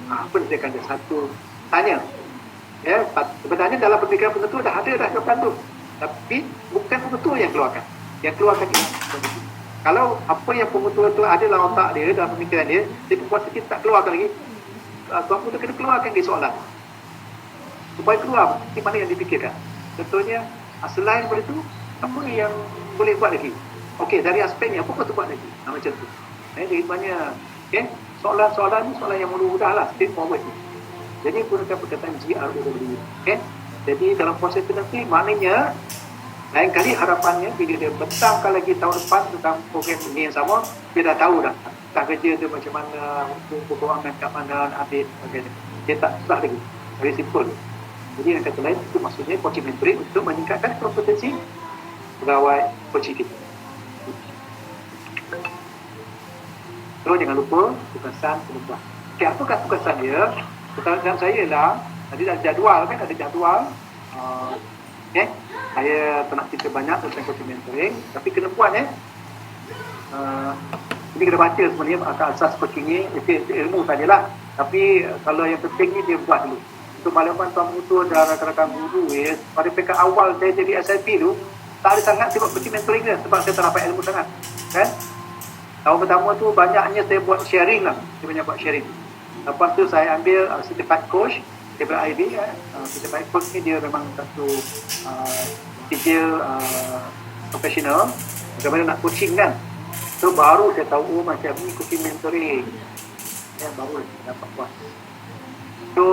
Apa dia akan ada satu tanya. Ya, sebenarnya dalam pemikiran penentu dah ada dah jawapan tu. Tapi bukan penentu yang keluarkan. Yang keluarkan ini. Kalau apa yang penentu tu ada dalam otak dia, dalam pemikiran dia, jadi Pak Siti tak keluarkan lagi. Tuan Muda kena keluarkan lagi soalan. Supaya keluar di mana yang dipikirkan. Contohnya, selain daripada itu, apa yang boleh buat lagi? Okey, dari aspeknya, apa patut buat lagi? Macam tu. Jadi banyak soalan-soalan ni soalan yang mudah lah, straightforward. Jadi gunakan perkataan GROW. Jadi dalam proses itu nanti maknanya lain kali harapannya bila dia bentangkan lagi tahun depan tentang program ini yang sama, dia dah tahu dah tentang kerja dia macam mana, keuangan kat mana, update sebagainya. Dia tak susah lagi. Very simple. Jadi yang kata lain itu maksudnya coaching mentoring untuk meningkatkan kompetensi pegawai coaching kita. So, jangan lupa tugasan penumpang. Okay, apakah tugasan dia? Tugasan saya lah, tadi ada jadual kan, ada jadual. Saya tak nak cerita banyak tentang coaching mentoring, tapi kena buat ini kena baca sebenarnya asas coaching ni, itu ilmu sajalah. Tapi kalau yang penting ni dia buat dulu. Untuk makluman tuan mutu dan rakan-rakan guru pada peringkat awal saya jadi SIP tu, tak ada sangat sebab coaching mentoring dia, sebab saya tak dapat ilmu sangat. Kan? Tahun pertama tu banyaknya saya buat sharing lah. Saya banyak buat sharing. Lepas tu saya ambil certified coach daripada IB. Certified coach ni dia memang satu teacher profesional. Bagaimana nak coaching kan. So baru saya tahu macam ni coaching mentoring. Ya, baru saya dapat buat. So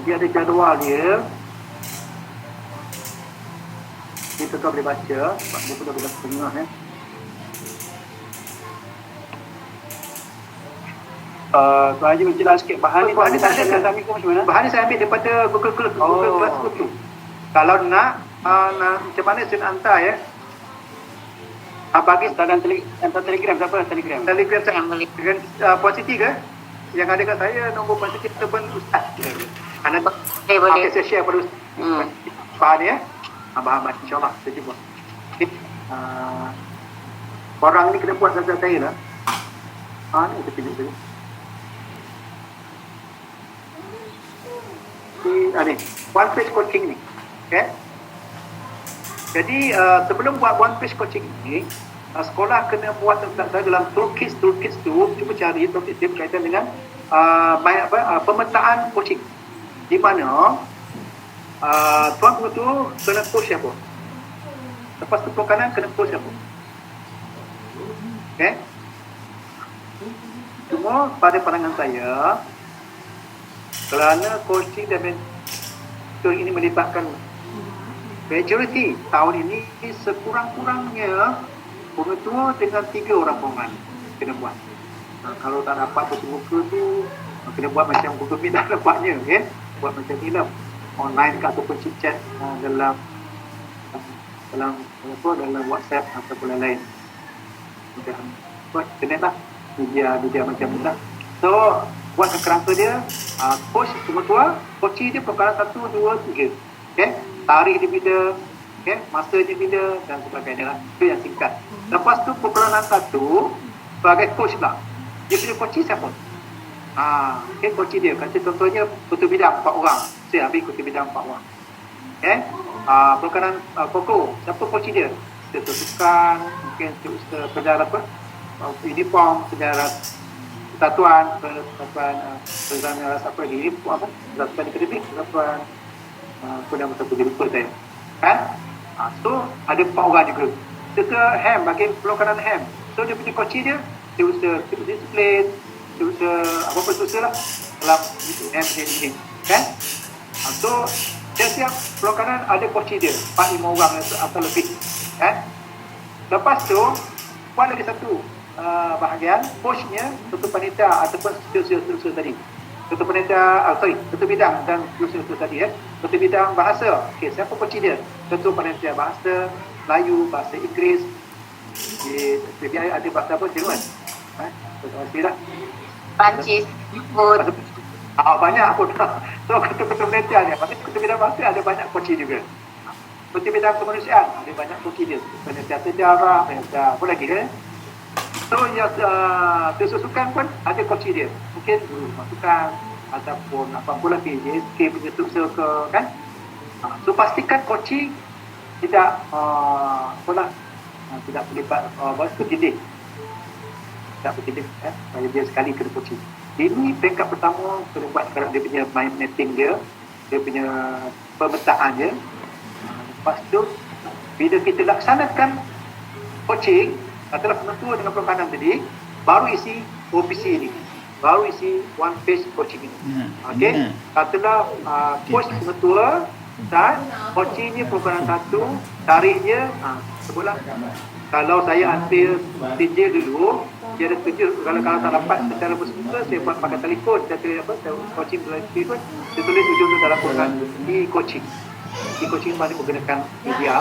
dia ada jadual dia. Kita boleh baca sebab dia pun dah berada tengah Tuan Haji menjelaskan sikit bahan ni. Bahan ni saya ambil macam mana? Bahan ni saya ambil daripada Google Classroom tu. Kalau nak macam mana saya nak hantar bagi Hantar Telegram siapa? Telegram saya dengan Puan Siti ke? Yang ada kat saya nombor Puan Siti ataupun Ustaz. Anda tak boleh saya share pada Ustaz. Bahan ni bahan insyaAllah saya cuba. Korang ni kena buat saja saya lah. Ni kita pilih dulu. Ni one page coaching ni. Okay. Jadi sebelum buat one page coaching ni, sekolah kena buat dalam toolkits tu, cuba cari toolkits dia berkaitan dengan pemetaan coaching. Di mana tuan guru tu kena coach siapa? Lepas tu tuan kanan kena coach siapa? Okay. Cuma pada pandangan saya, kerana coaching dan mentoring ini melibatkan majority tahun ini, sekurang-kurangnya pengetua dengan 3 orang pengurusan kena buat. Kalau tak dapat betul-betul tu kena buat macam Google Meet dah nampaknya, buat macam ni lah, online ke ataupun chit chat dalam WhatsApp ataupun lain-lain. Buat internet lah, media macam ni lah. So buat kerangka dia, coach pengetua, coaching dia perkara 1, 2, 3. Okay? Tarikh dia bila, masa dia bila dan sebagainya lah. Itu yang singkat. Lepas tu perkara 1 sebagai coach lah, dia punya coaching siapa? Coaching dia, kata contohnya ketua bidang 4 orang, saya ambil ketua bidang 4 orang. Perkaran pokok, siapa coaching dia? Ketua sukan, mungkin sekedar uniform, sekedar persatuan rasa apa lagi, persatuan akademik, persatuan nama satu dia lupa saya kan. So ada 4 orang juga. Kita HAM, bagi pelokaran HAM, so dia punya coaching dia usaha disiplin, dia usaha apa-apa usaha lah dalam HAM ini kan. So setiap pelokaran ada coaching dia 4-5 orang atau lebih kan. Lepas tu buat lagi satu bahagian, coachnya ketua panitia ataupun seterusnya tadi, ketua panitia, ketua bidang dan seterusnya tadi ketua bidang bahasa. Okey, siapa coaching dia? Ketua panitia bahasa Melayu, bahasa Inggeris, di PBI ada bahasa apa? Jerman. Terima kasih lah. Perancis. Banyak pun. So ketua-ketua Malaysia ni, tapi ketua bidang bahasa ada banyak coach juga. Ketua bidang kemanusiaan ada banyak coach dia. Penelitian sejarah, penelitian apa lagi kan? So yang tersusukan pun ada coach dia. Mungkin guru masukan ataupun apa-apa lagi JSK punya struktur ke kan. So pastikan coaching tidak tidak terlibat berdidik. Tak berdidik saya dia sekali kena coaching. Ini peringkat pertama kena buat sekarang dia punya mind mapping dia punya pemetaan dia. Lepas tu bila kita laksanakan coaching telah penentu dengan perkanan tadi, baru isi OPC ni, baru isi one page coaching ini. Okey, setelah coach penentua dan coaching ni perkanan satu, tarikhnya sebutlah. Kalau saya ambil TJ dulu, dia ada kerja, kalau tak dapat secara bersemuka, saya buat pakai telefon, saya coaching melalui telefon, saya tulis ujung tu dalam program e-coaching. E-coaching mana menggunakan media.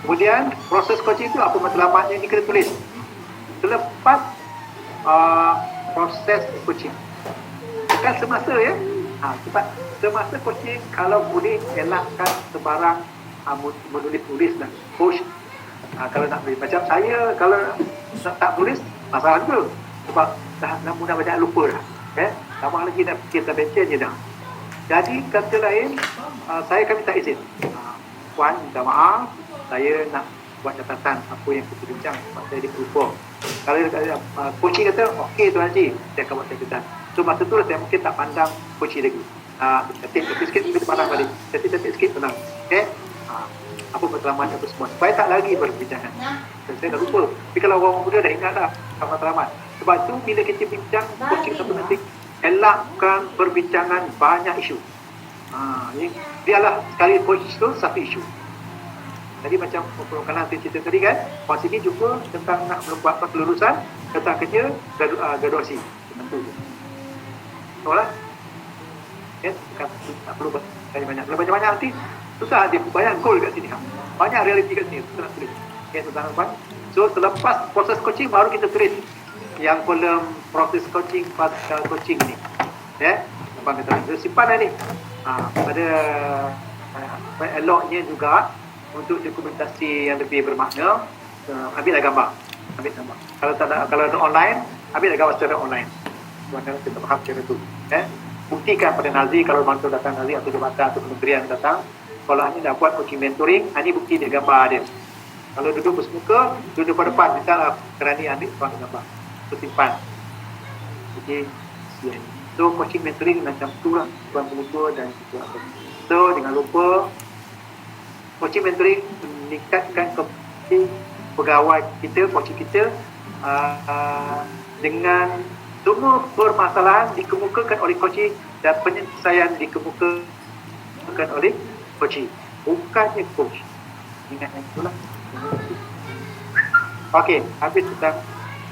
Kemudian proses coaching itu apa matlamatnya ni kena tulis. Selepas proses coaching. Bukan semasa ya. Semasa coaching kalau boleh elakkan sebarang menulis dan coach. Kalau nak beri macam saya kalau tak tulis masalah tu sebab dah mudah banyak lupa dah. Tambah lagi dah kita benchen je dah. Jadi kata lain saya akan minta izin. Puan minta maaf, saya nak buat catatan apa yang kita bincang sebab saya diperlupa. Kalau coaching kata okey Tuan Haji, saya akan buat catatan. So masa tu saya mungkin tak pandang coaching lagi. Ketik sikit kita pandang balik. Ketik sikit tenang. Okey. Apa matlamat apa semua. Supaya tak lagi berbincangan. Saya dah lupa. Tapi kalau orang muda dah ingat dah matlamat. Sebab tu bila kita bincang coaching satu nanti, elakkan perbincangan banyak isu. Biarlah sekali coach tu satu isu. Tadi macam perkanan saya cerita tadi kan, Puan Siti jumpa tentang nak buat kelulusan, tentang kerja, graduasi. Tentu. Betul lah? Tak perlu banyak. Kalau banyak-banyak nanti, susah dia bayang goal kat sini. Banyak realiti kat sini. Kita nak tulis. Okay, tuan-tuan. So, selepas proses coaching, baru kita tulis yang kolom proses coaching, pasal coaching ni. Abang kata, simpan ni. Pada eloknya juga, untuk dokumentasi yang lebih bermakna, ambillah gambar. Kalau ada online, ambillah gambar secara online. Tuan-tuan kita faham cara tu. Buktikan pada Nazi, kalau bantu datang Nazi atau jabatan atau kementerian datang, sekolah ni dah buat coaching mentoring, ini bukti dia gambar dia. Kalau duduk bersemuka, duduk pada depan, misalnya kerani ambil tuan gambar. So simpan. Okay. So coaching mentoring macam tu lah, tuan pengukur dan apa. So jangan lupa coaching mentoring meningkatkan kompetensi pegawai kita, coaching kita dengan semua permasalahan dikemukakan oleh coaching dan penyelesaian dikemukakan oleh coaching. Bukannya coach. Ingat yang itulah. Okey, habis dah.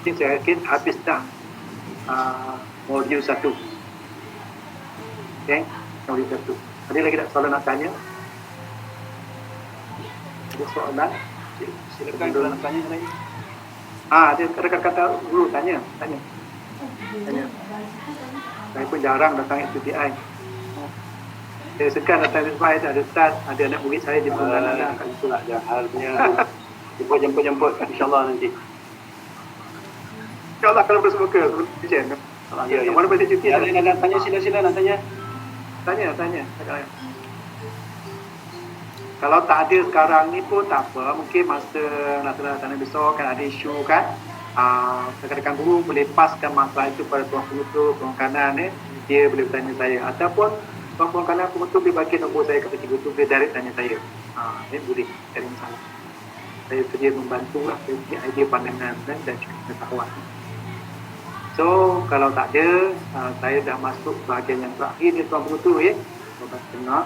Saya yakin habis dah modul 1. Okay, modul 1. Ada lagi tak soalan nak tanya? Ada soalan? Silakan kalau nak tanya lagi. Ada rekan kata guru tanya. Saya pun jarang datang SPTI. Saya sekan datang SPTI, ada ustaz, ada anak murid saya jemput anak-anak kat situ. Tak jahal punya. Jemput insyaAllah nanti. InsyaAllah kalau bersemuka, ya. Mana boleh cuti? Nak tanya, sila-sila nak tanya. Tanya. Kalau tak ada sekarang ni pun tak apa. Mungkin masa laksana besok kan ada isu kan. Rekan-rekan guru boleh paskan masalah itu pada tuan pengutur, tuan kanan dia boleh bertanya saya. Ataupun tuan kanan pengutur boleh bagi nombor saya kepada cikgu tu, dia direct tanya saya. Boleh, tak ada masalah. Saya sedia membantu lah dari idea pandangan dan juga pengetahuan. So, kalau tak ada, saya dah masuk bahagian yang terakhir ni tuan pengutur Tuan tengah.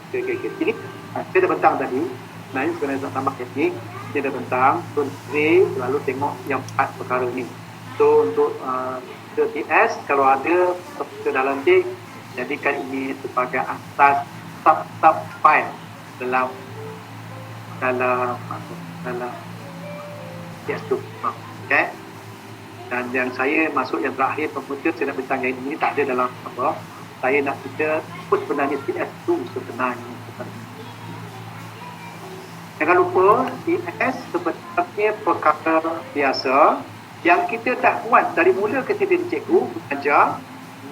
Okay. Jadi, saya dah bentang tadi. Sebenarnya sebenarnya nak tambah teknik. Saya dah bentang. So, saya selalu tengok yang 4 perkara ni. So, untuk TS, kalau ada ke dalam C, jadikan ini sebagai asas sub file dalam TS tu. Okay. Dan Dan yang saya masuk yang terakhir komputer, saya nak bertanya ini tak ada dalam apa. Saya nak kita put sebenarnya CS tu sebenarnya. Jangan lupa CS sebenarnya perkara biasa yang kita tak buat dari mula kita jadi cikgu, mengajar,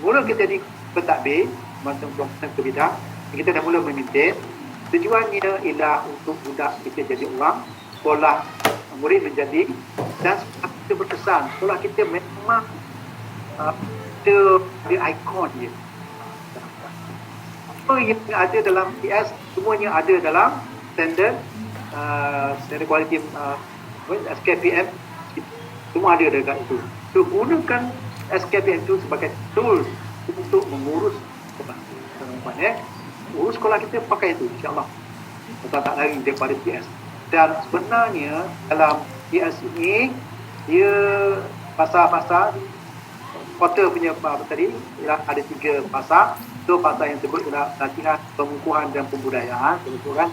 mula kita jadi pentadbir, macam doktor ke bidang, kita dah mula memimpin. Tujuannya ialah untuk budak kita jadi orang, sekolah murid menjadi, dan sekolah kita berkesan. Sekolah kita memang dia ikon dia. Apa yang ada dalam PS semuanya ada dalam standard quality SKPM, semua ada dekat itu. So gunakan SKPM itu sebagai tool untuk mengurus sekolah. Urus sekolah kita pakai itu, insyaAllah. Kita tak lari daripada PS. Dan sebenarnya dalam PS ini dia pasal-pasal quarter punya apa tadi ialah ada 3 pasal. So pasal yang sebut ialah latihan pengukuhan dan pembudayaan. Kebetulan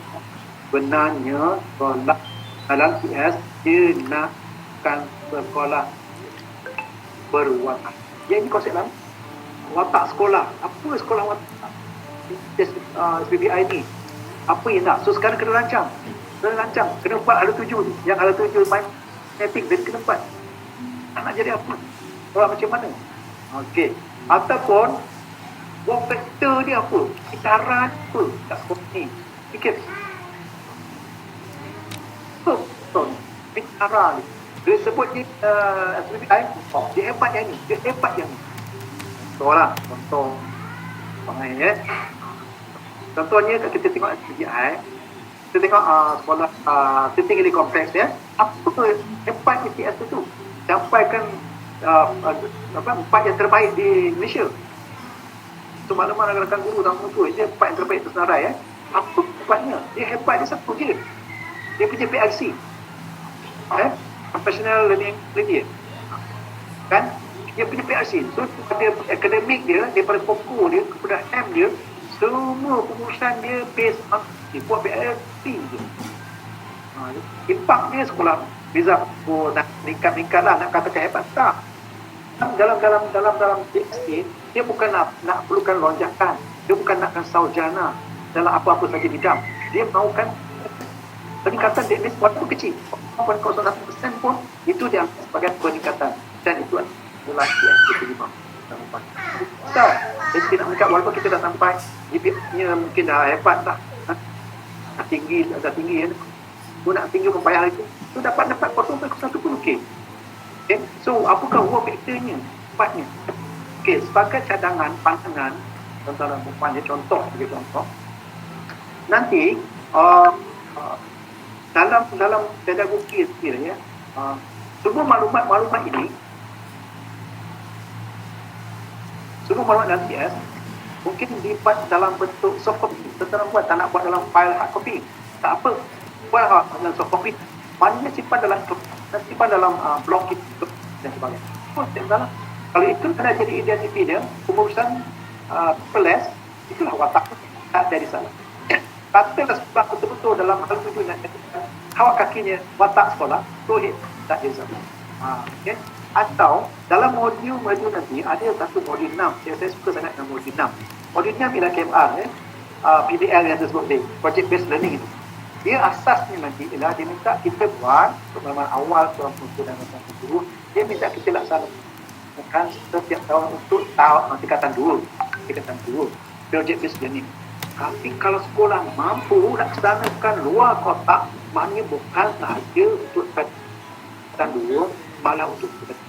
sebenarnya sekolah dalam PS dia nakkan sekolah berwatak. Yang ini konsep dalam watak sekolah. Apa sekolah watak? SPBI ni apa yang nak? So sekarang kena rancang, kena buat ala 7 tu. Yang ala 7 main mapping dan kena buat. Nak jadi apa? Orang macam mana? Okey. Ataupun work factor ni apa? Kitaran apa? Tak sekolah ni. Fikir. Betul. Kitaran ni. Dia sebut ni SPBI. Dia hebat yang ni. Dia hebat yang ni. Contoh. Contohnya kita tengok SPBI, kita tengok sekolah tinggi kompleks ya. Apa hebat STS itu? Sampaikan 4 yang terbaik di Malaysia. So maklumat rakan-rakan guru tamu tu, dia 4 yang terbaik tersenarai ya. Apa hebatnya? Dia hebat dia satu je. Dia punya PLC. Professional Learning Ability. Kan? Dia punya PLC. So pada akademik dia, daripada pokok dia kepada M dia, semua pengurusan dia based on dia buat PLC je. Impak dia sekolah Rizal nak meningkat lah, nak katakan hebat tak. Dalam PLC dia bukan nak perlukan lonjakan, dia bukan nakkan sarjana dalam apa-apa saja bidang. Dia mahukan peningkatan di atas walaupun kecil, 0.01% pun itu dia sebagai peningkatan, dan itu adalah PLC 5. So, dia tidak meningkat walaupun kita dah sampai GPA-nya mungkin dah hebat dah. Dah tinggi kan. Pun nak tinggi pun payah lagi. So, dapat 0.01 pun okey. Okay. So, apakah work factor-nya? Cepatnya. Okey, sebagai cadangan, pandangan, tentang perempuan dia contoh. Nanti, dalam pedagogi ya, semua maklumat ini, semua maklumat dalam PS mungkin dibuat dalam bentuk soft copy. Tentang buat tak nak buat dalam file hard copy, tak apa, buat dalam soft copy. Maknanya simpan dalam blog itu dan sebagainya. Oh, tak salah. Kalau itu kena jadi identiti dia, pengurusan peles, itulah watak, tak jadi salah. Katalah sekolah betul-betul dalam hal tujuan nak kawat kakinya watak sekolah, tauhid, tak jadi salah. Okay. Atau dalam modul nanti ada satu modul 6. Saya suka sangat dengan modul 6. Modul 6 ialah KMR PBL yang tersebut ni, Project Based Learning itu. Dia asasnya nanti ialah dia minta kita buat pengalaman awal seorang pengurusan dan seorang guru. Dia minta kita laksanakan setiap tahun untuk tingkatan 2 Project Based Learning. Tapi kalau sekolah mampu laksanakan luar kotak, maknanya bukan sahaja untuk tingkatan 2, malah untuk tingkatan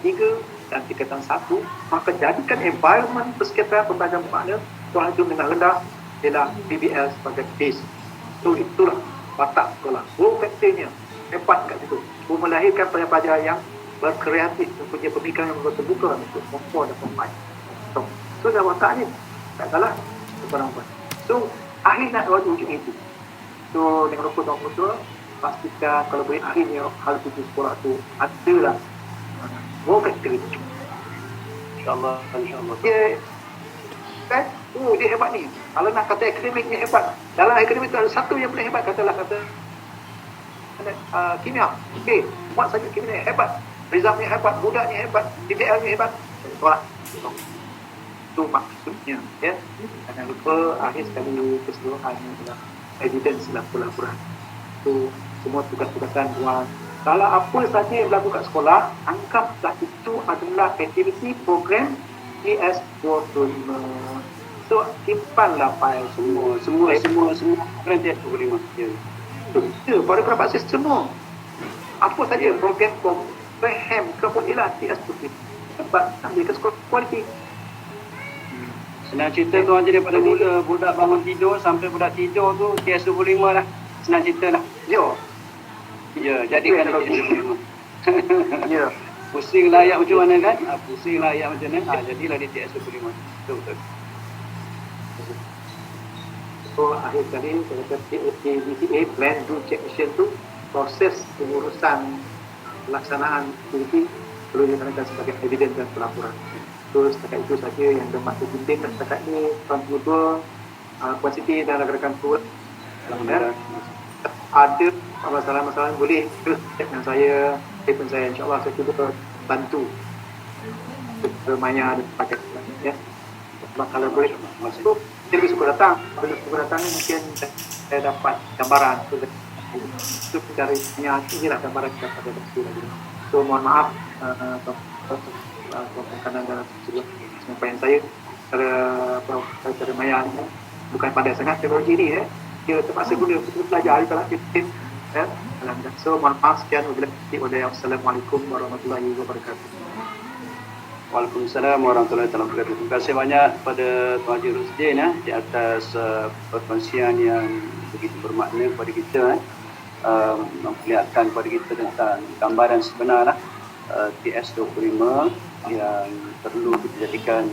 3 dan tingkatan 1, maka jadikan environment persekitaran pembelajaran makna Tuhan itu dengan rendah ialah PBL sebagai base. So itulah watak sekolah. Work factor-nya hebat kat situ. Melahirkan pelajar-pelajar yang berkreatif, mempunyai pemikiran yang terbuka untuk form 4 dan form 5. So dah wataknya tak salah perempuan. So akhir nak buat ujung itu. So dengan lupa tuan tua, pastikan kalau boleh akhirnya hal tujuh sekolah tu adalah work factor itu. InsyaAllah. Dia kan? Dia hebat ni. Kalau nak kata akademiknya hebat, dalam akademik tu ada satu yang paling hebat, kimia. Okey, buat saja kimia hebat. Rizal ni hebat, budak ni hebat, DPL ni hebat. Tolak. Itu maksudnya, ya. Jangan lupa akhir sekali keseluruhan adalah evidence dalam pelaporan. Itu semua tugas-tugasan buat. Kalau apa saja yang berlaku kat sekolah, anggaplah itu adalah aktiviti program TS25. So, simpanlah file semua. Semua program TS25. Ya. Ya, pada perapat sistem semua. Apa saja program PHM ke bolehlah TS25. Sebab ambil ke sekolah kualiti. Senang cerita tu aja daripada mula budak bangun tidur sampai budak tidur tu TS25 lah. Senang cerita lah. Ya. Ya, jadikan TS25. Ya. Pusing layak macam mana kan? Pusing layak macam mana? Jadilah dia TS25. Betul. So, akhir sekali, saya kata POK-BCA, Plan Do Check Action tu, proses pengurusan pelaksanaan aktiviti perlu dikatakan sebagai evidence dan pelaporan. So, setakat itu saja yang dapat dipimpin setakat ini, Tuan Gubernur, Puan Siti dan rakan-rakan turut. Alhamdulillah. Ada masalah-masalah boleh terus cek dengan saya, telefon saya, insyaAllah saya cuba bantu Maya dan pakai ya. Kalau boleh masuk, saya lebih suka datang. Bila suka datang ni mungkin saya dapat gambaran. Itu dari inilah gambaran kita pada waktu lagi. So mohon maaf kanan dalam penyampaian saya cara Maya ni bukan pandai sangat teknologi ni ya. Dia terpaksa guna untuk belajar kalau kita ya. So mohon maaf sekian wabillahi. Wassalamualaikum warahmatullahi wabarakatuh. Waalaikumsalam warahmatullahi wabarakatuh. Terima kasih banyak kepada Tuan Haji Rusdin di atas perkongsian yang begitu bermakna kepada kita memperlihatkan kepada kita tentang gambaran sebenar TS25 yang perlu kita jadikan